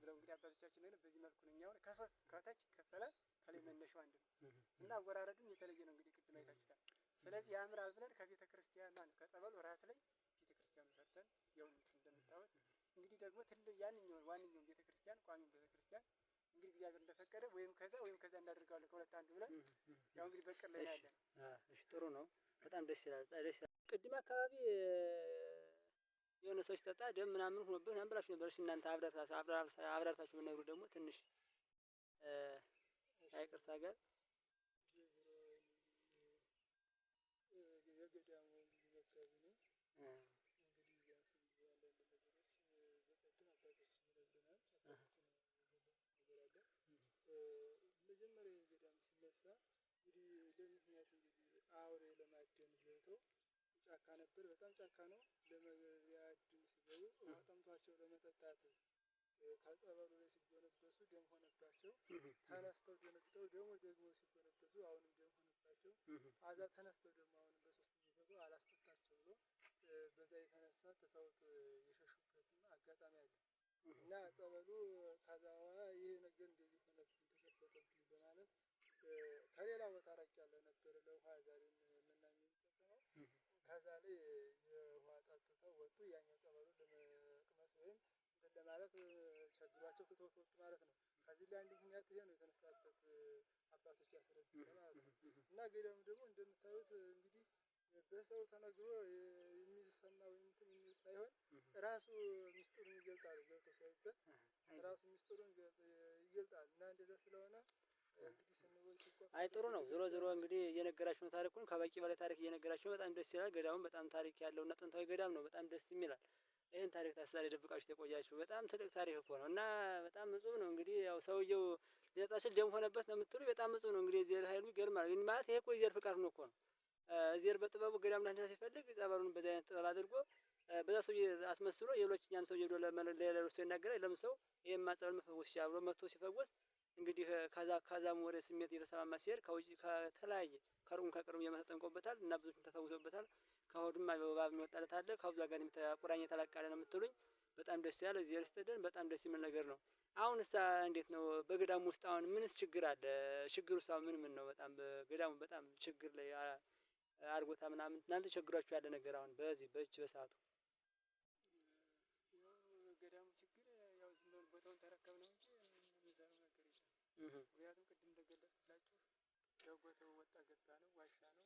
ብለው እንግዲህ አባቶቻችን ነው። በዚህ መልኩ ነው እኛው ከሶስት ከታች ይከፈላል። ከላይ መነሻው አንድ ነው እና አወራረዱም የተለየ ነው። እንግዲህ ቅድም አይታችሁታል። ስለዚህ ያምራል ብለን ከቤተ ክርስቲያን ማን ከጠበሉ ራስ ላይ ቤተ ክርስቲያኑ ሰርተን ያው እንደምታዩት እንግዲህ ደግሞ ያንኛውን ዋንኛውን ቤተ ክርስቲያን ቋሚውን ቤተ ክርስቲያን እንግዲህ እግዚአብሔር እንደፈቀደ ወይም ከዛ እናደርጋለን ከሁለት አንዱ ብለን ያው እንግዲህ በቅር ላይ ያለን። እሺ ጥሩ ነው። በጣም ደስ ይላል። ቅድም አካባቢ የሆነ ሰው ሲጠጣ ደም ምናምን ሆኖበት ምናምን ብላችሁ ነበር። እሺ እናንተ አብራርታችሁ ብትነግሩ ደግሞ ትንሽ አይቅርታ ጋር የገዳሙ አካባቢ ነው እንግዲህ ያንስ ያለን ነገሮች በቀደም አባቶች ይነግሩናል። መጀመሪያ የገዳም ሲነሳ እንግዲህ ለምክንያት እንግዲህ አውሬ ለማደን ገብተው ጫካ ነበር። በጣም ጫካ ነው። ለመያድን ሲገቡ ውሃ ጠምቷቸው ለመጠጣት ከጸበሉ ላይ ሲጎነበሱ ደም ሆነባቸው። ተነስተው ደነግጠው ደግሞ ሲጎነበሱ አሁንም ደም ሆነባቸው። አዛ ተነስተው ደግሞ አሁንም በሶስተኛው ገቡ አላስጠጣቸው ብሎ በዛ የተነሳ ትተውት የሸሹበትና አጋጣሚ አለ እና ጸበሉ ከዛ በኋላ ይሄ ነገር እንደዚህ ሆነብኝ ተከሰተብኝ በማለት ከሌላ ቦታ ራቅ ያለ ነበር ለውሃ ዛሬም መናኝ የሚጠቀመው ከዛ ላይ የውሃ ጠጥተው ወጡ። ያኛው ጸበሉ ለመቅመስ ወይም እንትን ለማለት ቸግሯቸው ትተውት ወጡ ማለት ነው። ከዚህ ላይ አንዱ ምክንያት ይሄ ነው የተነሳበት አባቶች ያስረዱት ማለት ነው። እና ገዳሙ ደግሞ እንደምታዩት እንግዲህ በሰው ተነግሮ የሚሰማ ወይም እንትን የሚል ሳይሆን ራሱ ሚስጥሩን ይገልጣል። ገብቶ ሲያዩበት ራሱ ሚስጥሩን ይገልጣል እና እንደዛ ስለሆነ አይ ጥሩ ነው። ዞሮ ዞሮ እንግዲህ እየነገራችሁ ነው ታሪኩን ከበቂ በላይ ታሪክ እየነገራችሁ በጣም ደስ ይላል። ገዳሙም በጣም ታሪክ ያለውና ጥንታዊ ገዳም ነው። በጣም ደስ ይላል። ይሄን ታሪክ ታስዛሬ ደብቃችሁ የቆያችሁ በጣም ትልቅ ታሪክ እኮ ነው እና በጣም እጹብ ነው። እንግዲህ ያው ሰውየው ሊጠጣ ሲል ደም ሆነበት ነው የምትሉ በጣም እጹብ ነው። እንግዲህ የእግዚአብሔር ኃይሉ ይገርማል። ግን ማለት ይሄ እኮ የእግዚአብሔር ፍቃድ ነው እኮ ነው። እግዚአብሔር በጥበቡ ገዳም ላይ ሲፈልግ ጸበሉን በዛ አይነት ጥበብ አድርጎ በዛ ሰው አስመስሎ የሌሎችኛም ሰው ለሌሎች ሰው ይናገራል። ለምን ሰው ይሄማ ጸበል መፈወስ ይችላል ብሎ መጥቶ ሲፈወስ እንግዲህ ከዛም ወደ ስሜት እየተሰማማ ሲሄድ ከውጭ ከተለያየ ከሩቅም ከቅርብ እየመጣ ተጠምቆበታል እና ብዙዎችም ተፈውሰውበታል። ከሆዱም እባብ የሚወጣለት አለ። ከብዙ ጋር ቁራኛ የተላቀለ ነው የምትሉኝ። በጣም ደስ ያለ እዚህ ርስተደን በጣም ደስ የሚል ነገር ነው። አሁን እሳ እንዴት ነው በገዳሙ ውስጥ አሁን ምንስ ችግር አለ? ችግሩ ሳ ምን ነው? በጣም በገዳሙ በጣም ችግር ላይ አርጎታ ምናምን እናንተ ቸግሯችሁ ያለ ነገር አሁን በዚህ በሰዓቱ ገዳሙ ችግር ያው ዝም ብሎ ቦታውን ተረከብ ነው እንጂ የሚሰራው ነገር የለም። ምክንያቱም ቅድም እንደገለጽኩላችሁ ያው ቦታው ወጣ ገባ ነው፣ ዋሻ ነው።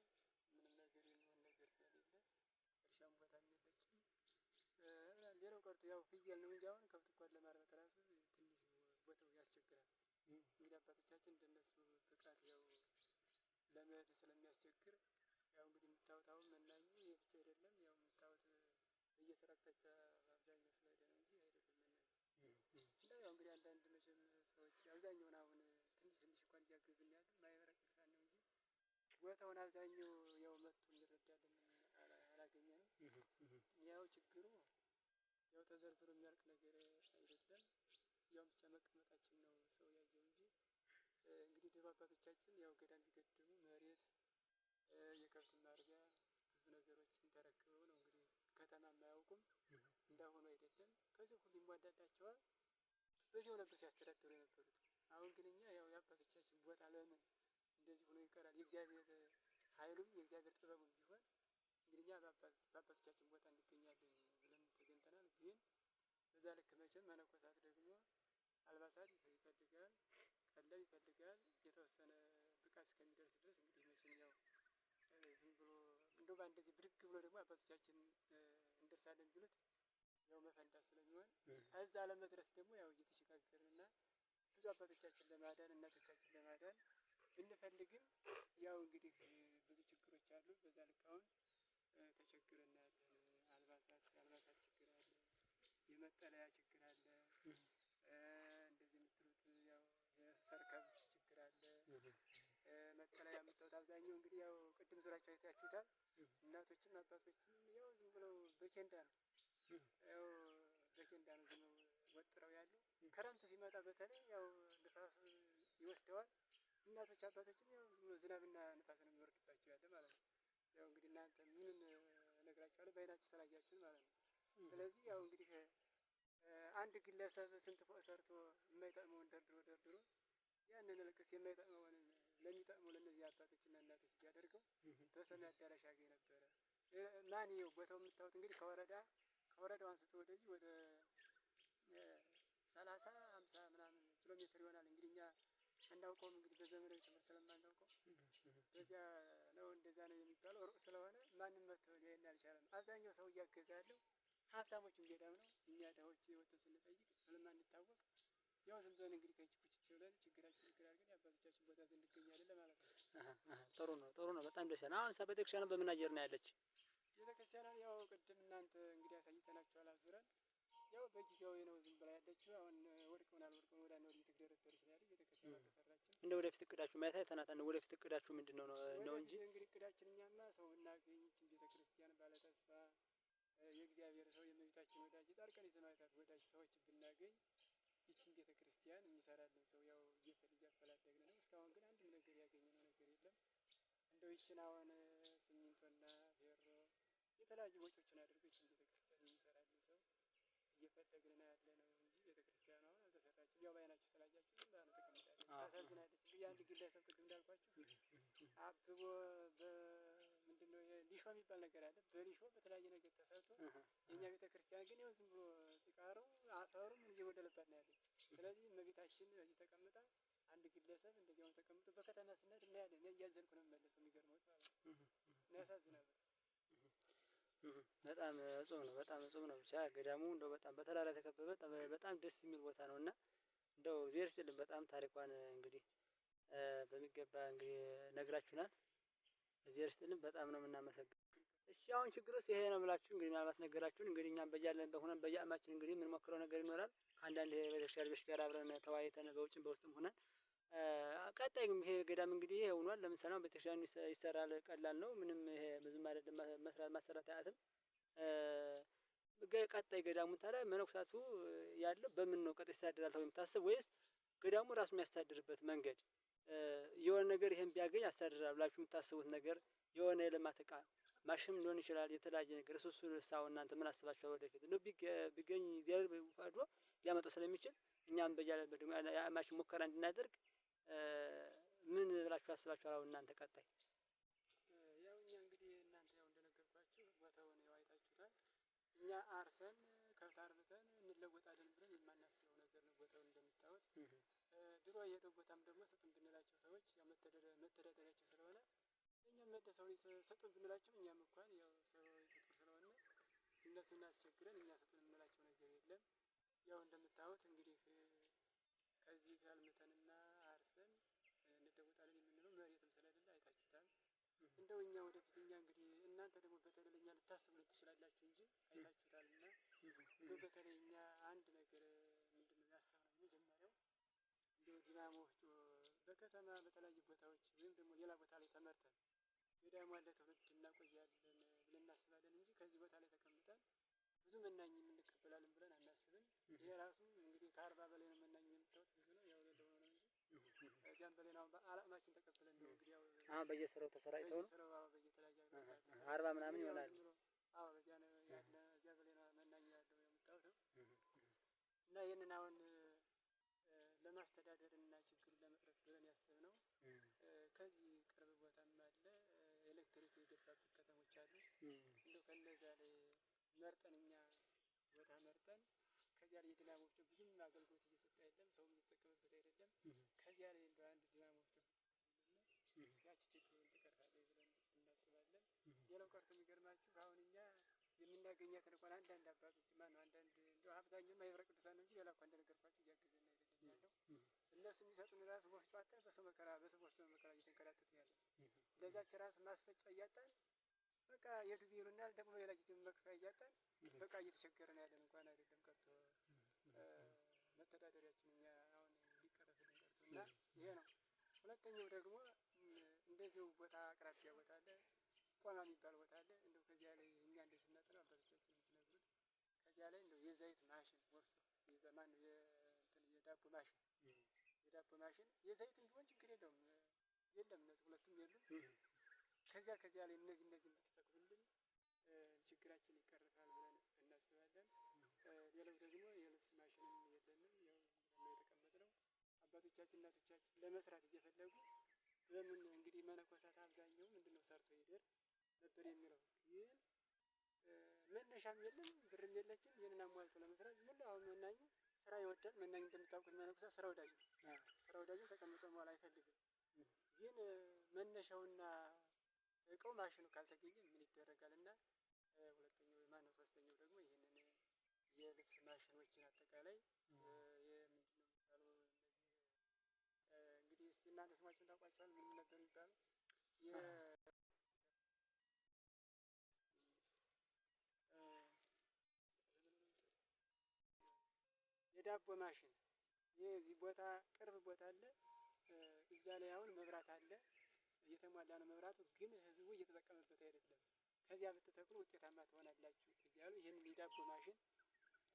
ምንም ነገር የሚሆን ነገር ስለሌለ እርሻም ቦታም የለችም። ሌላው ቀርቶ ያው ፍየል ነው እንጂ አሁን ከብት እንኳን ለማርባት ራሱ ትንሽ ቦታው ያስቸግራል። እንግዲህ አባቶቻችን እንደነሱ ብቃት ያው ለመሄድ ስለሚያስቸግር ያው እንግዲህ የምታዩት አሁን መናኙ ይሄ ብቻ አይደለም። ያው የምታዩት በየሰራቅታቻ አብዛኛው ስለሄደ ነው እንጂ አይደለም መናኙ። እና ያው እንግዲህ አንዳንድ መቼም ሰዎች አብዛኛውን አሁን ትንሽ እንኳን እያገዙን ያሉ ማህበረ ቅዱሳን ነው እንጂ ቦታውን አብዛኛው ያው መጥቶ እንረዳለን አላገኘንም። ያው ችግሩ ያው ተዘርዝሮ የሚያልቅ ነገር አይደለም። ያው ብቻ መቀመጣችን ነው ሰው ያየው እንጂ እንግዲህ ድሮ አባቶቻችን ያው ገዳም ቢገድሙ መሬት የከብት ማርቢያ ብዙ ነገሮችን ተረክበው ነው እንግዲህ ከተማ አያውቁም። እንዳሁኑ አይደለም። ከዚህ ሁሉ ይሟላላቸዋል። በዚያው ነበር ሲያስተዳድሩ የነበሩት። አሁን ግን እኛ ያው የአባቶቻችን ቦታ ለምን እንደዚህ ሆኖ ይቀራል? የእግዚአብሔር ኃይሉም የእግዚአብሔር ጥበቡም ቢሆን እንግዲህ እኛ በአባቶቻችን ቦታ እንገኛለን ብለን ተገኝተናል። ግን በዛ ልክ መቼም መነኮሳት ደግሞ አልባሳት ይፈልጋል፣ ቀለብ ይፈልጋል። የተወሰነ ብቃት እስከሚደርስ ድረስ እንግዲህ መቼም ያው ዝም ብሎ እንደው በአንደዚህ ብድግ ብሎ ደግሞ አባቶቻችን እንደርሳለን ቢሉት ያው መፈንዳት ስለሚሆን እዛ ለመድረስ ደግሞ ያው እየተሸጋገርንና ብዙ አባቶቻችን ለማዳን እናቶቻችን ለማዳን ብንፈልግም ያው እንግዲህ ብዙ ችግሮች አሉ። በዛ ልክ አሁን ተቸግረን ያለን የአልባሳት ችግር አለ፣ የመጠለያ ችግር አለ። እንደዚህ የምትሉት ያው የሰርከብስ ችግር አለ። መጠለያ የምታዩት አብዛኛው እንግዲህ ያው ቅድም ዙራቸው አይታችሁታል። እናቶችም አባቶችም ያው ዝም ብለው በኬንዳ ነው ያው በኬንዳ ነው ዝም ወጥረው ያሉ። ክረምት ሲመጣ በተለይ ያው ንፋስ ይወስደዋል። እናቶች አባቶችም ያው ዝናብና ንፋስ ነው የሚወርድባቸው ያለ ማለት ነው። ያው እንግዲህ እናንተ ምን እነግራችኋለሁ በዓይናችሁ ስላያችሁ ማለት ነው። ስለዚህ ያው እንግዲህ አንድ ግለሰብ ስንት ፎቅ ሰርቶ የማይጠቅመውን ደርድሮ ያንን ልቅስ የማይጠቅመውን ለሚጠቅመው ለእነዚህ አባቶችና እናቶች ቢያደርገው በሰማይ አዳራሽ ያገኝ ነበረ። ማን ይኸው ቦታው የምታዩት እንግዲህ ከወረዳው አንስቶ ወደዚህ ወደ 30-50 ምናምን ኪሎ ሜትር ይሆናል። እንግዲህ እኛ አናውቀውም እንግዲህ በዘመናዊ ትምህርት ስለማናውቀው በዚያ ነው እንደዛ ነው የሚባለው። ሩቅ ስለሆነ ማንም መጥቶ ሊያየን አልቻለም። አብዛኛው ሰው እያገዘ ያለው ሀብታሞችን ገዳም ነው። እኛ ድሆች ወጥተን ስንጠይቅ ስለማንታወቅ ያው ዝም ብለን እንግዲህ ከችኩች ብለን ችግራችን አድርገን የአባቶቻችን ቦታ እንገኛለን ለማለት ነው። ጥሩ ነው። በጣም ደስ ይላል። አሁን ቤተክርስቲያኑ በምን አየር ነው ያለች? ቤተክርስቲያኗን ያው ቅድም እናንተ እንግዲህ አሳይተናችኋል አዙረን። ያው በጊዜያዊ ነው ዝም ብላ ያለችው። አሁን ወድቀውን ወደ አንድ ወዲህ ትደረደረች ነው ያለች ቤተክርስቲያኗ ተሰራችን። እንደ ወደፊት እቅዳችሁ ማየት አይተናታል። ወደፊት እቅዳችሁ ምንድነው ነው እንጂ እንግዲህ እቅዳችን እኛማ ሰው እናገኝ ቤተክርስቲያን ባለ ተስፋ የእግዚአብሔር ሰው የእመቤታችን ወዳጅ የጻድቃን የሰማዕታት ወዳጅ ሰዎች ብናገኝ ይችን ቤተክርስቲያን የሚሰራልን ሰው ያው እያፈላለግን ነው። እስካሁን ግን አንድም ነገር ያገኘነው ነገር የለም። እንደው ይችን አሁን ሲሚንቶና ፌሮ የተለያዩ ወጪዎችን አድርጎ ይችን ቤተክርስቲያን የሚሰራልን ሰው እየፈለግን ነው ያለ ነው እንጂ ቤተክርስቲያኗ አሁን አልተሰራችም። ያው በዓይናችሁ ስላያችሁ ዝም ብላ ነው ተቀምጣለች። ታሳዝናለች። እንግዲህ አንድ ግለሰብ ቅድም እንዳልኳችሁ አብቦ ምንድነው ሊሾ የሚባል ነገር አለ። በሊሾ በተለያየ ነገር ተሰርቶ የእኛ ቤተክርስቲያን ግን ያው ዝም ብሎ ጭቃሩ አፈሩ ምን እየጎደለባት ነው ያለች። ስለዚህ እመቤታችን እዚህ ተቀምጣ አንድ ግለሰብ እንደዚያው ተቀምጦ በከተማ ስንሄድ እናያለን። እያዘንኩ ነው የምመለሰው። የሚገርመው ማለት ነው። ያሳዝናል። በጣም እጹብ ነው። ብቻ ገዳሙ እንደው በጣም በተራራ የተከበበ በጣም ደስ የሚል ቦታ ነው እና እንደው እግዚአብሔር ይስጥልን። በጣም ታሪኳን እንግዲህ በሚገባ እንግዲህ ነግራችሁናል። እግዚአብሔር ይስጥልን። በጣም ነው የምናመሰግነው። እሺ አሁን ችግሩስ ይሄ ነው ብላችሁ እንግዲህ ምናልባት ነገራችሁን እንግዲህ እኛም በያለንበት ሆነን በየአቅማችን እንግዲህ የምንሞክረው ነገር ይኖራል። ከአንዳንድ ቤተክርስቲያን ልጆች ጋር አብረን ተወያይተን በውጭም በውስጥም ሆነን ቀጣይ ይሄ ገዳም እንግዲህ ይሄ ሆኗል። ለምሳሌ ቤተክርስቲያኑ ይሰራል፣ ቀላል ነው። ምንም ይሄ ብዙም አይደለም ማሰራት አያትም። ቀጣይ ገዳሙን ታዲያ መነኮሳቱ ያለው በምን ነው ቀጣይ ያስተዳድራል ተብሎ የምታስብ ወይስ ገዳሙ ራሱ የሚያስተዳድርበት መንገድ የሆነ ነገር ይሄን ቢያገኝ ያስተዳድራል ብላችሁ የምታስቡት ነገር የሆነ የልማት ዕቃ ማሽንም ሊሆን ይችላል የተለያየ ነገር እሱ ሳው እናንተ ምን አስባችኋል? ወደፊት እንደው ቢገኝ እግዚአብሔር ፈቅዶ ሊያመጣው ስለሚችል እኛም በያለበት ደግሞ ማሽን ሙከራ እንድናደርግ ምን ብላችሁ አስባችኋል? አሁን እናንተ ቀጣይ ያው እኛ እንግዲህ እናንተ ያው እንደነገርኳችሁ ቦታውን ያው አይታችሁታል። እኛ አርሰን ከብት አርብተን እንለወጣለን ብለን የማናስበው ነገር ነው። ቦታውን እንደምታዩት ድሮ የሄደው ቦታም ደግሞ ስጡን ብንላቸው ሰዎች ያው መተዳደሪያቸው ስለሆነ እኛም መደሰውን ሰጡን ብንላቸው እኛም እንኳን ያው ሰው ፍጡር ስለሆነ እነሱን አስቸግረን እኛ ስጡን የምንላቸው ነገር የለም። ያው እንደምታዩት እንግዲህ ከዚህ አልምተንና አርሰን እንደወጣለን የምንለው መሬትም ስለሌለ አይታችሁታል። እንደው እኛ ወደፊት እኛ እንግዲህ እናንተ ደግሞ በተለይ እኛ ልታስቡን ትችላላችሁ እንጂ አይታችሁታልና እንደው በተለይ እኛ አንድ ነገር ምንድነው ያሰብነው መጀመሪያው እንደው ዲናሞ ወፍጮ በከተማ በተለያዩ ቦታዎች ወይም ደግሞ ሌላ ቦታ ላይ ተመርተን ገዳሙ ያለ ትውልድ እናቆያለን ብለን እናስባለን እንጂ ከዚህ ቦታ ላይ ተቀምጠን ብዙ መናኝ እንቀበላለን ብለን አናስብም። ይሄ ራሱ እንግዲህ ከ40 በላይ ነው መናኝ የምታዩት ብዙ ነው ያው ለደው ነው እንጂ ከዚያም በላይ ነው አላማችን ተቀብለን ነው እንግዲህ ያው በየስራው ተሰራጭተው ነው በየተለያየ 40 ምናምን ይሆናል። አዎ በዚያ ነው ያለ እዚያ በላይ ነው መናኝ ያለው የምታዩት እና ይሄንን አሁን ለማስተዳደር እና ችግሩን ለመቅረፍ ብለን ያሰብነው ከዚህ ቅርብ ቦታም አለ ኤሌክትሪክ የገባበት ከተሞች አሉ። እንደው ከነዛ ላይ መርጠን እኛ ቦታ መርጠን ከዚያ ላይ የዲናሞ ወፍጮ ብዙም አገልግሎት እየሰጠ አይደለም፣ ሰው የሚጠቀምበት አይደለም። ከዚያ ላይ እንደው አንድ ዲናሞ ወፍጮ ያቺ ችግሩን ትቀርፋለች ብለን እናስባለን። ሌላው ቀርቶ የሚገርማችሁ አሁን እኛ የምናገኛትን እንኳን አንዳንድ አባቶች ማነው አንዳንድ እንደው አብዛኛው ማህበረ ቅዱሳን ነው እንጂ ሌላ እንኳን እንደነገርኳችሁ እያገዘን አይደለም ያለው። እነሱ የሚሰጡን ራሱ ወፍጮ አጣን በሰው መከራ በሰው ወፍጮ መከራ እየተንከራተትን ያለ ለዛች ራሱ ማስፈጫ እያጣን በቃ የዱብ ይሉናል ደግሞ ሌላ ጊዜ መክፈያ እያጣን በቃ እየተቸገረን ያለን እንኳን አይደለም ቀርቶ መተዳደሪያችን እኛ አሁን ሊቀረፍልን ቀርቶ እና ይሄ ነው። ሁለተኛው ደግሞ እንደዚሁ ቦታ አቅራቢያ ቦታ አለ ቆማ የሚባል ቦታ አለ። እንደው ከዚያ ላይ እኛ እንደዚህ ስናጠና አባቶቻችን ሲነግሩን ከዚያ ላይ እንደው የዘይት ማሽን ወፍጮ የዘማን የዳቦ ማሽን የዘይትም ቢሆን ችግር የለውም የለም እነዚህ ሁለቱም የሉም። ከዚያ ላይ እነዚህን ብትተክሉልን ችግራችን ይቀርፋል ብለን እናስባለን። ሌላው ደግሞ የልብስ ማሽንም የለንም ያው የተቀመጥነው አባቶቻችን እናቶቻችን ለመስራት እየፈለጉ ለምን እንግዲህ መነኮሳት አብዛኛው ምንድነው ሰርቶ ይደር ነበር የሚለው ግን መነሻም የለም ብርም የለችም። ይህንን አሟልቶ ለመስራት ሙሉ አሁን መናኙ ስራ ይወዳል። መናኝ እንደምታውቁት መነኮሳት ስራ ወዳጅ ተቀምጦ መዋል አይፈልግም። ግን መነሻውና እቃው ማሽኑ ካልተገኘ ምን ይደረጋል? እና ሁለተኛው ማነው ሶስተኛው ደግሞ ይህንን የልብስ ማሽኖችን አጠቃላይ የምንድነው የሚባለው እንግዲህ እስቲ እናንተ ስማችሁን ታውቋቸዋል? ምን ነበር የሚባለው? የዳቦ ማሽን የዚህ ቦታ ቅርብ ቦታ አለ። እዛ ላይ አሁን መብራት አለ እየተሟላ ነው መብራቱ፣ ግን ህዝቡ እየተጠቀመበት አይደለም። ከዚያ ብትተክሉ ውጤታማ ትሆናላችሁ እያሉ ይህንን የዳቦ ማሽን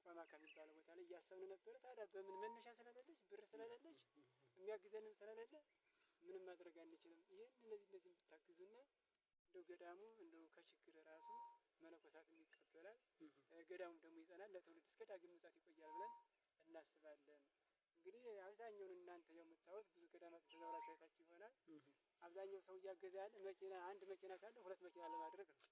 ቆማ ከሚባለው ቦታ ላይ እያሰብን ነበረ። ታዲያ በምን መነሻ ስለሌለች ብር ስለሌለች የሚያግዘንም ስለሌለ ምንም ማድረግ አንችልም። ይህን እነዚህ ብታግዙና እንደው ገዳሙ እንደው ከችግር ራሱ መነኮሳትም ይቀበላል፣ ገዳሙም ደግሞ ይጸናል፣ ለትውልድ እስከ ዳግም ምጽአት ይቆያል ብለን እናስባለን። እንግዲህ አብዛኛውን እናንተ የምታዩት ብዙ ገዳማት ተዘዋውራችሁ አይታችሁ ይሆናል። አብዛኛው ሰው እያገዘ ያለ መኪና አንድ መኪና ካለ 2 መኪና ለማድረግ ነው።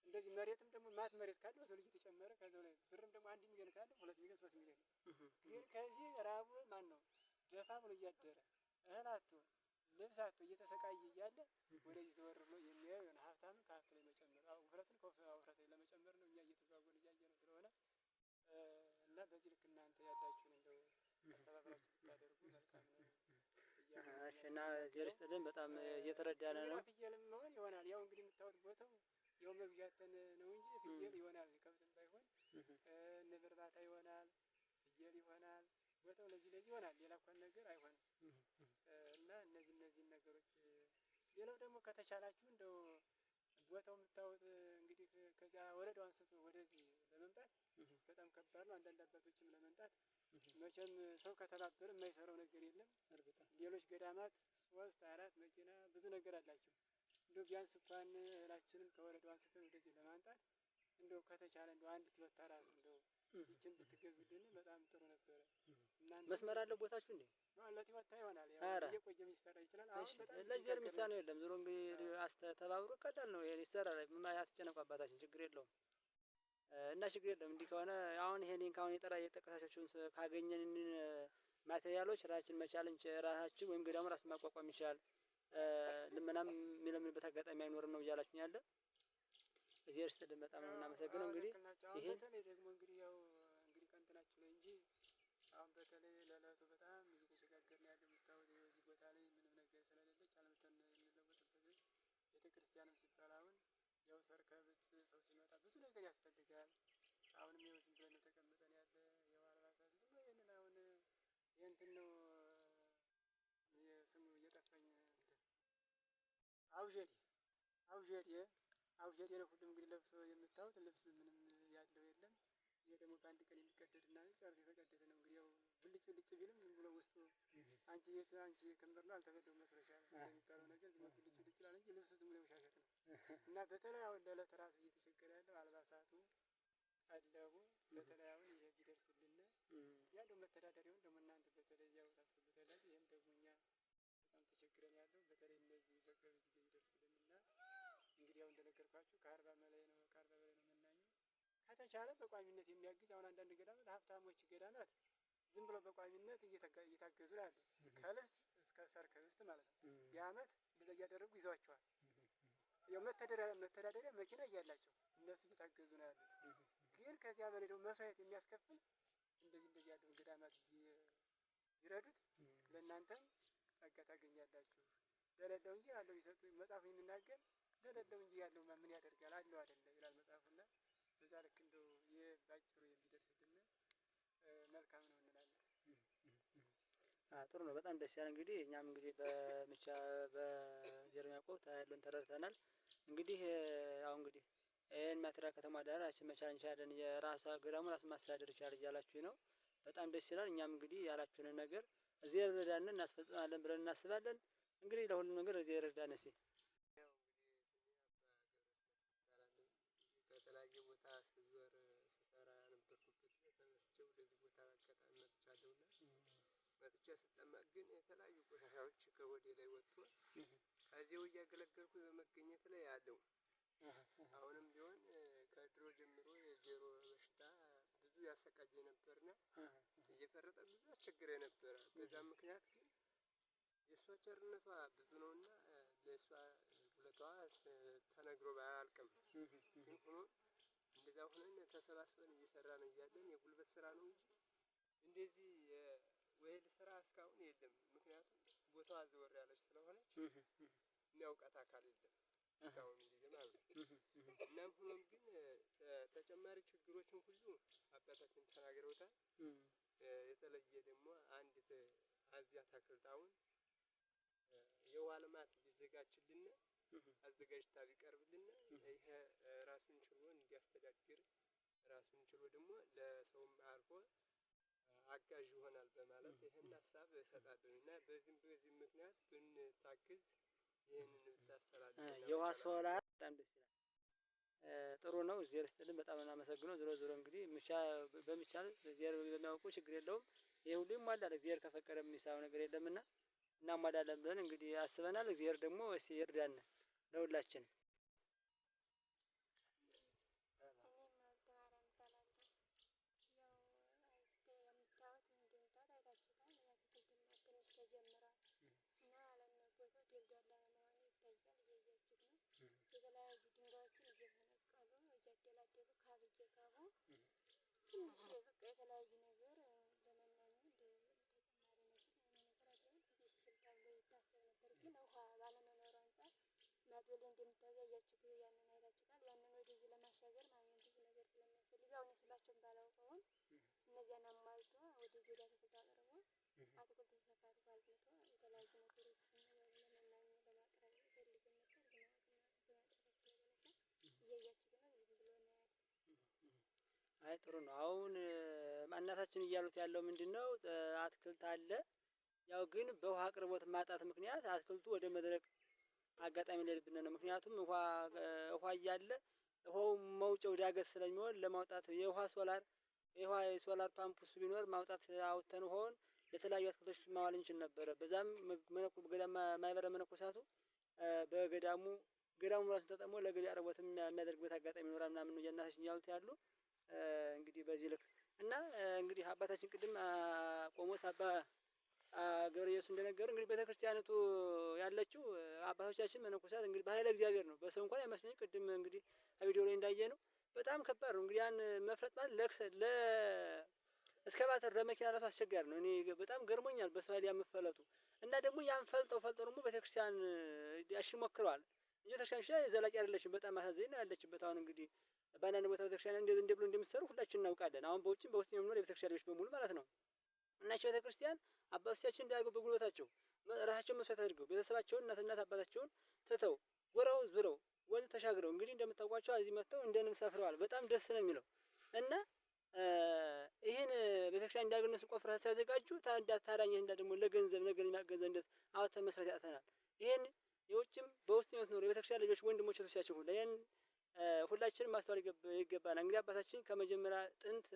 እንደዚህ መሬትም ደግሞ ማት መሬት ካለ በሰው ልጅ ተጨመረ ከዛው ላይ ብርም ደግሞ 1 ሚሊዮን ካለ 2 ሚሊዮን 3 ሚሊዮን ነው። ግን ከዚህ ራቡ ማን ነው ደፋ ብሎ እያደረ እህል አጥቶ ልብስ አጥቶ እየተሰቃየ እያለ ወደዚህ ዘወር ብሎ የሚያየው የሆነ ሀብታም ከሀብት ላይ መጨመር ውፍረትን ከውፍረት ላይ ለመጨመር ነው። እኛ እየተዘዋወርን እያየነው ስለሆነ እና በዚህ ልክ እናንተ ያላችሁን እንደው አስተባብራችሁ ብታደርጉ መልካም ነው። እሺ እና እዚህ ርስጥልን በጣም እየተረዳን ነው። ፍየልም መሆን ይሆናል። ያው እንግዲህ የምታዩት ቦታው ያው መብዣተን ነው እንጂ ፍየል ይሆናል። ከብትም ባይሆን ንብ እርባታ ይሆናል፣ ፍየል ይሆናል። ቦታው ለዚህ ይሆናል። ሌላ እንኳን ነገር አይሆንም። እና እነዚህ ነገሮች ሌላው ደግሞ ከተቻላችሁ እንደው ቦታው የምታዩት እንግዲህ ከዚያ ወረዳው አንስቶ ወደዚህ ለመምጣት በጣም ከባድ ነው። አንዳንድ አባቶችም ለመምጣት መቼም ሰው ከተባበረ የማይሰራው ነገር የለም። ሌሎች ገዳማት 3 4 መኪና ብዙ ነገር አላቸው። እንደው ቢያንስ እንኳን እህላችንን ከወረዳው አንስተን ወደዚህ ለማምጣት እንደው ከተቻለ እንደው አንድ ቲዮታ ራሱ እንደው ይችን ብትገዙልን በጣም ጥሩ ነበረ። መስመር አለው ቦታችሁ እንዴ? ለቲዮታ ይሆናል። ያው እየቆየ ሊሰራ ይችላል። አሁን በጣም ለዚህ የሚሳነው የለም። ዞሮ እንግዲህ ተባብሮ ቀላል ነው ይሰራል። አትጨነቁ አባታችን፣ ችግር የለውም እና ችግር የለም። እንዲህ ከሆነ አሁን ይሄን ካሁን የጠቀሳቸውን ካገኘን ማቴሪያሎች ራሳችን መቻል ራሳችን ወይም ገዳሙ ራስ ማቋቋም ይችላል። ልመናም የሚለምንበት አጋጣሚ አይኖርም ነው እያላችሁ ያለ። እዚህ እርስጥልን በጣም ነው የምናመሰግነው። እንግዲህ ይሄ በተለይ ደግሞ እንግዲህ ያው እንግዲህ ቀንትናችሁ ነው እንጂ አሁን በተለይ ለዕለቱ በጣም እየተሸጋገርን ያለ የምታወት እዚህ ቦታ ላይ ምንም ነገር ስለሌለች አለመተን የምንለወጥበት ቤተክርስቲያንም ሲባል አሁን ያው ሰርከብት ሰው ሲመጣ ብዙ ነገር ያስፈልጋል። አሁንም ያው ዝም ብለን ተቀምጠን ያለ ያው አልባሳት ዝም ብለን አሁን የእንትን ነው የስሙ እየጠፋኝ አውጀዴ ነው ሁሉም እንግዲህ ለብሶ የምታዩት ልብስ ምንም ያለው የለም። ይሄ ደግሞ በአንድ ቀን የሚቀደድና ጨርቅ የተቀደደ ነው። እንግዲህ ያው ብልጭ ብልጭ ቢልም ዝም ብሎ ውስጡ አንቺ ክምር ነው አልተቀደው መስሎሻል የሚባለው ነገር ዝም ብሎ ብልጭ ብልጭ ይላል እንጂ ልብሱ ዝም ብሎ ውሻሸት ነው። እና በተለይ አሁን ለዕለት ራሱ እየተቸገረ ያለው አልባሳቱ ቀለቡ በተለይ አሁን ይሄ ቢደርስልን ያለው መተዳደሪያውን ደግሞ እናንተ በተለይ ያው ታስቡታላችሁ። ይሄም ደግሞ እኛ በጣም ተቸግረን ያለው በተለይ እነዚህ በቅርብ ጊዜ ይደርስልንና እንግዲህ ያው እንደነገርኳችሁ ከ40 በላይ ነው የምናኘው። ከተቻለ በቋሚነት የሚያግዝ አሁን አንዳንድ ገዳማት ሀብታሞች ገዳማት ዝም ብሎ በቋሚነት እየታገዙ ነው ያለው ከልብስ እስከ ሰርከብስት ማለት ነው። የአመት እንደዛ እያደረጉ ይዘዋቸዋል። ያው መተዳደሪያ መኪና እያላቸው እነሱ እየታገዙ ነው ያሉት። ግን ከዚያ በላይ ደግሞ መስዋዕት የሚያስከፍል እንደዚህ ያሉ ገዳማት ይረዱት ለእናንተም ጸጋ ታገኛላችሁ። ለሌለው እንጂ ያለው ይሰጡ መጽሐፉ የሚናገር ለሌለው እንጂ ያለው ምን ያደርጋል አለው አይደለ ይላል መጽሐፉና በዛ ልክ እንደው ባጭሩ የሚደርስልን መልካም ነው እንላለን። ጥሩ ነው። በጣም ደስ ያለ እንግዲህ እኛም እንግዲህ በዜሮ ያዕቆብ ያለውን ተረድተናል። እንግዲህ ያው እንግዲህ ይሄን ማቴሪያል ከተማ ዳራችን መቻል እንችላለን። የራሳ ገዳሙ ራስ ማስተዳደር ይችላል እያላችሁ ነው። በጣም ደስ ይላል። እኛም እንግዲህ ያላችሁንን ነገር እዚህ ይረዳን እናስፈጽማለን ብለን እናስባለን። እንግዲህ ለሁሉም ነገር እዚህ ይረዳን። እስኪ ከተለያየ ቦታ ስዞር ስሰራ ነበርኩበት ተነስቼ ወደዚህ ቦታ አጋጣሚ መጥቻለሁና መጥቼ ስጠመቅ ግን የተለያዩ ቆሻሻዎች ከወዴ ላይ ወጥቶ ከዚያው እያገለገልኩ በመገኘት ላይ ያለው አሁንም ቢሆን ከድሮ ጀምሮ የጆሮ በሽታ ብዙ ያሰቃየኝ ነበርና እየፈረጠ ብዙ ያስቸግረኝ ነበረ። በዛም ምክንያት ግን የእሷ ቸርነቷ ብዙ ነውና ለእሷ ውለታዋ ተነግሮ ባያልቅም ግን ሆኖ እንደዛ ሆነን ተሰባስበን እየሰራን እያለን የጉልበት ስራ ነው እንጂ እንደዚህ የወይል ስራ እስካሁን የለም። ምክንያቱም ቦታዋ ዘወር ያለች ስለሆነች የሚያውቃት አካል የለም እስካሁን ጊዜ ማለት ነው። እናም ሆኖም ግን ተጨማሪ ችግሮችን ሁሉ አባታችን ተናግረውታል። የተለየ ደግሞ አንዲት አዚያ አትክልታውን የውሃ ልማት ቢዘጋጅልን አዘጋጅታ ቢቀርብልን ይሄ ራሱን ችሎ እንዲያስተዳድር ራሱን ችሎ ደግሞ ለሰውም አልፎ አጋዥ ይሆናል በማለት ይሄን ሀሳብ እሰጣለሁ እና በዚህ ምክንያት ብንታግዝ ይሄንን ብታስተላልፍ የውሃ ሶላር በጣም ደስ ይላል። ጥሩ ነው። እዚህ ይስጥልን። በጣም እናመሰግነው። ዞሮ እንግዲህ በሚቻል እግዚአብሔር በሚያውቁ ችግር የለውም። ይሄ ሁሉ ይሟላል። እግዚአብሔር ከፈቀደ የሚሳነው ነገር የለምና እናሟላለን ብለን እንግዲህ አስበናል። እግዚአብሔር ደግሞ እስኪ ይርዳን ለሁላችን። ግን ውሃ ባለመኖሩ አንፃር ማዶሌ እንደምታገያችሁ ያንን አይታችኋል። ያንን ወደዚህ ለማሻገር ማለት ብዙ ነገር ስለሚያስፈልግ አሁን ስማቸውን ባላውቀውም እነዚያን አሟልቶ ወደዚህ ወደ አትክልት አቅርቦ አትክልትን ሰፋ አድርጎ አልብቶ የተለያዩ ነገሮችን ለመናኝ ለማቅረብ ይፈልግን ነበር። ግን በማቅረባቸው የተነሳ እያያችሁ ነው ዝም ብሎ ነው ያለ። አይ ጥሩ ነው። አሁን እናታችን እያሉት ያለው ምንድነው? አትክልት አለ። ያው ግን በውሃ አቅርቦት ማጣት ምክንያት አትክልቱ ወደ መድረቅ አጋጣሚ ሊሄድብን ነው። ምክንያቱም ውሃ እያለ ውሃው መውጫው ዳገት ስለሚሆን ለማውጣት የሶላር ፓምፑስ ቢኖር ማውጣት አውጥተን ውሃውን ለተለያዩ አትክልቶች ማዋል እንችል ነበረ። በዛም ማህበረ መነኮሳቱ በገዳሙ ራሱን ተጠቅሞ ለገበያ አቅርቦትም የሚያደርግበት አጋጣሚ ይኖራል ምናምን ነው እናታችን እያሉት ያሉ። እንግዲህ በዚህ ልክ እና እንግዲህ አባታችን ቅድም ቆሞስ አባ ገብረ ኢየሱስ እንደነገሩ እንግዲህ ቤተክርስቲያኒቱ ያለችው አባቶቻችን መነኮሳት እንግዲህ በኃይለ እግዚአብሔር ነው። በሰው እንኳን አይመስለኝም። ቅድም እንግዲህ ቪዲዮ ላይ እንዳየነው በጣም ከባድ ነው። እንግዲህ ያን መፍለጥ ማለት እስከባተር ለመኪና ራሱ አስቸጋሪ ነው። እኔ በጣም ገርሞኛል በሰው ኃይል ያመፈለጡ እና ደግሞ ያን ፈልጠው ደግሞ ቤተክርስቲያን ያሽሞክረዋል እንጂ ቤተክርስቲያን ዘላቂ አይደለችም። በጣም አሳዘኝ ነው ያለችበት። አሁን እንግዲህ በአንዳንድ ቦታ ቤተክርስቲያን እንደ ብሎ እንደምትሰሩ ሁላችን እናውቃለን። አሁን በውጭም በውስጥ የሚኖር የቤተክርስቲያን ልጆች በሙሉ ማለት ነው። እና እሺ ቤተክርስቲያን አባቶቻችን እንዳያርገው በጉልበታቸው ራሳቸውን መስዋዕት አድርገው ቤተሰባቸውን እናት አባታቸውን ትተው ጎራው ዙረው ወንዝ ተሻግረው እንግዲህ እንደምታውቋቸው እዚህ መጥተው እንደንም ሰፍረዋል። በጣም ደስ ነው የሚለው እና ይሄን ቤተክርስቲያን እንዳያርገው እነሱ ቆፍረው ሲያዘጋጁ ታዳኝ እንዳ ደግሞ ለገንዘብ ነገር የሚያገዘ እንደት አውጥተን መስራት ያተናል። ይሄን የውጭም በውስጥ የምትኖሩ የቤተክርስቲያን ልጆች ወንድሞች እህቶቻችን ሁሉ ይሄን ሁላችንም ማስተዋል ይገባናል። እንግዲህ አባታችን ከመጀመሪያ ጥንት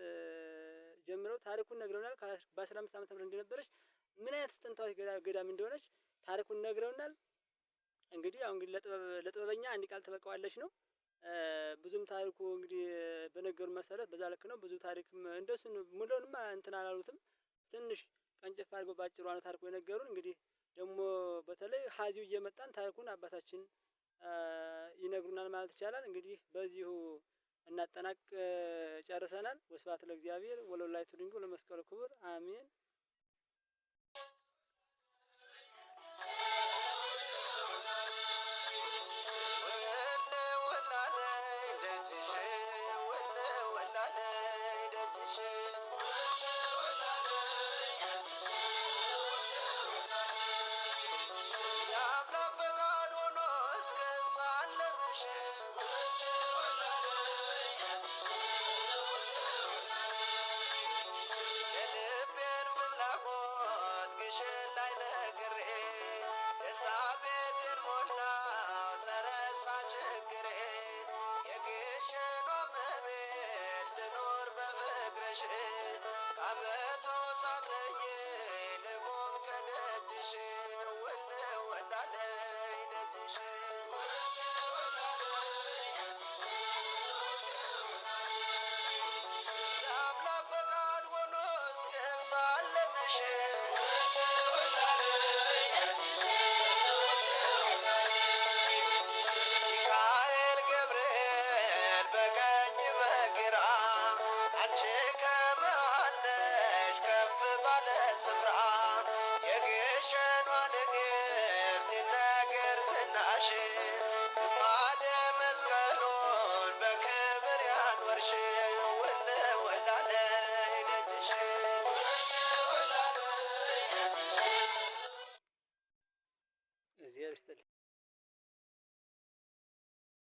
ጀምረው ታሪኩን ነግረውናል። በ15 ዓመተ ምህረት እንደነበረች ምን አይነት ጥንታዊ ገዳም እንደሆነች ታሪኩን ነግረውናል። እንግዲህ አሁን እንግዲህ ለጥበበኛ አንድ ቃል ትበቃዋለች ነው። ብዙም ታሪኩ እንግዲህ በነገሩ መሰረት በዛ ልክ ነው። ብዙ ታሪክም እንደሱ ሙሉንም እንትን አላሉትም። ትንሽ ቀንጨፍ አድርገው ባጭሩ ነው ታሪኩ የነገሩን። እንግዲህ ደግሞ በተለይ ሀዚው እየመጣን ታሪኩን አባታችን ይነግሩናል ማለት ይቻላል። እንግዲህ በዚሁ እናጠናቅ ጨርሰናል። ወስብሐት ለእግዚአብሔር ወለወላዲቱ ድንግል ወለመስቀሉ ክቡር አሜን።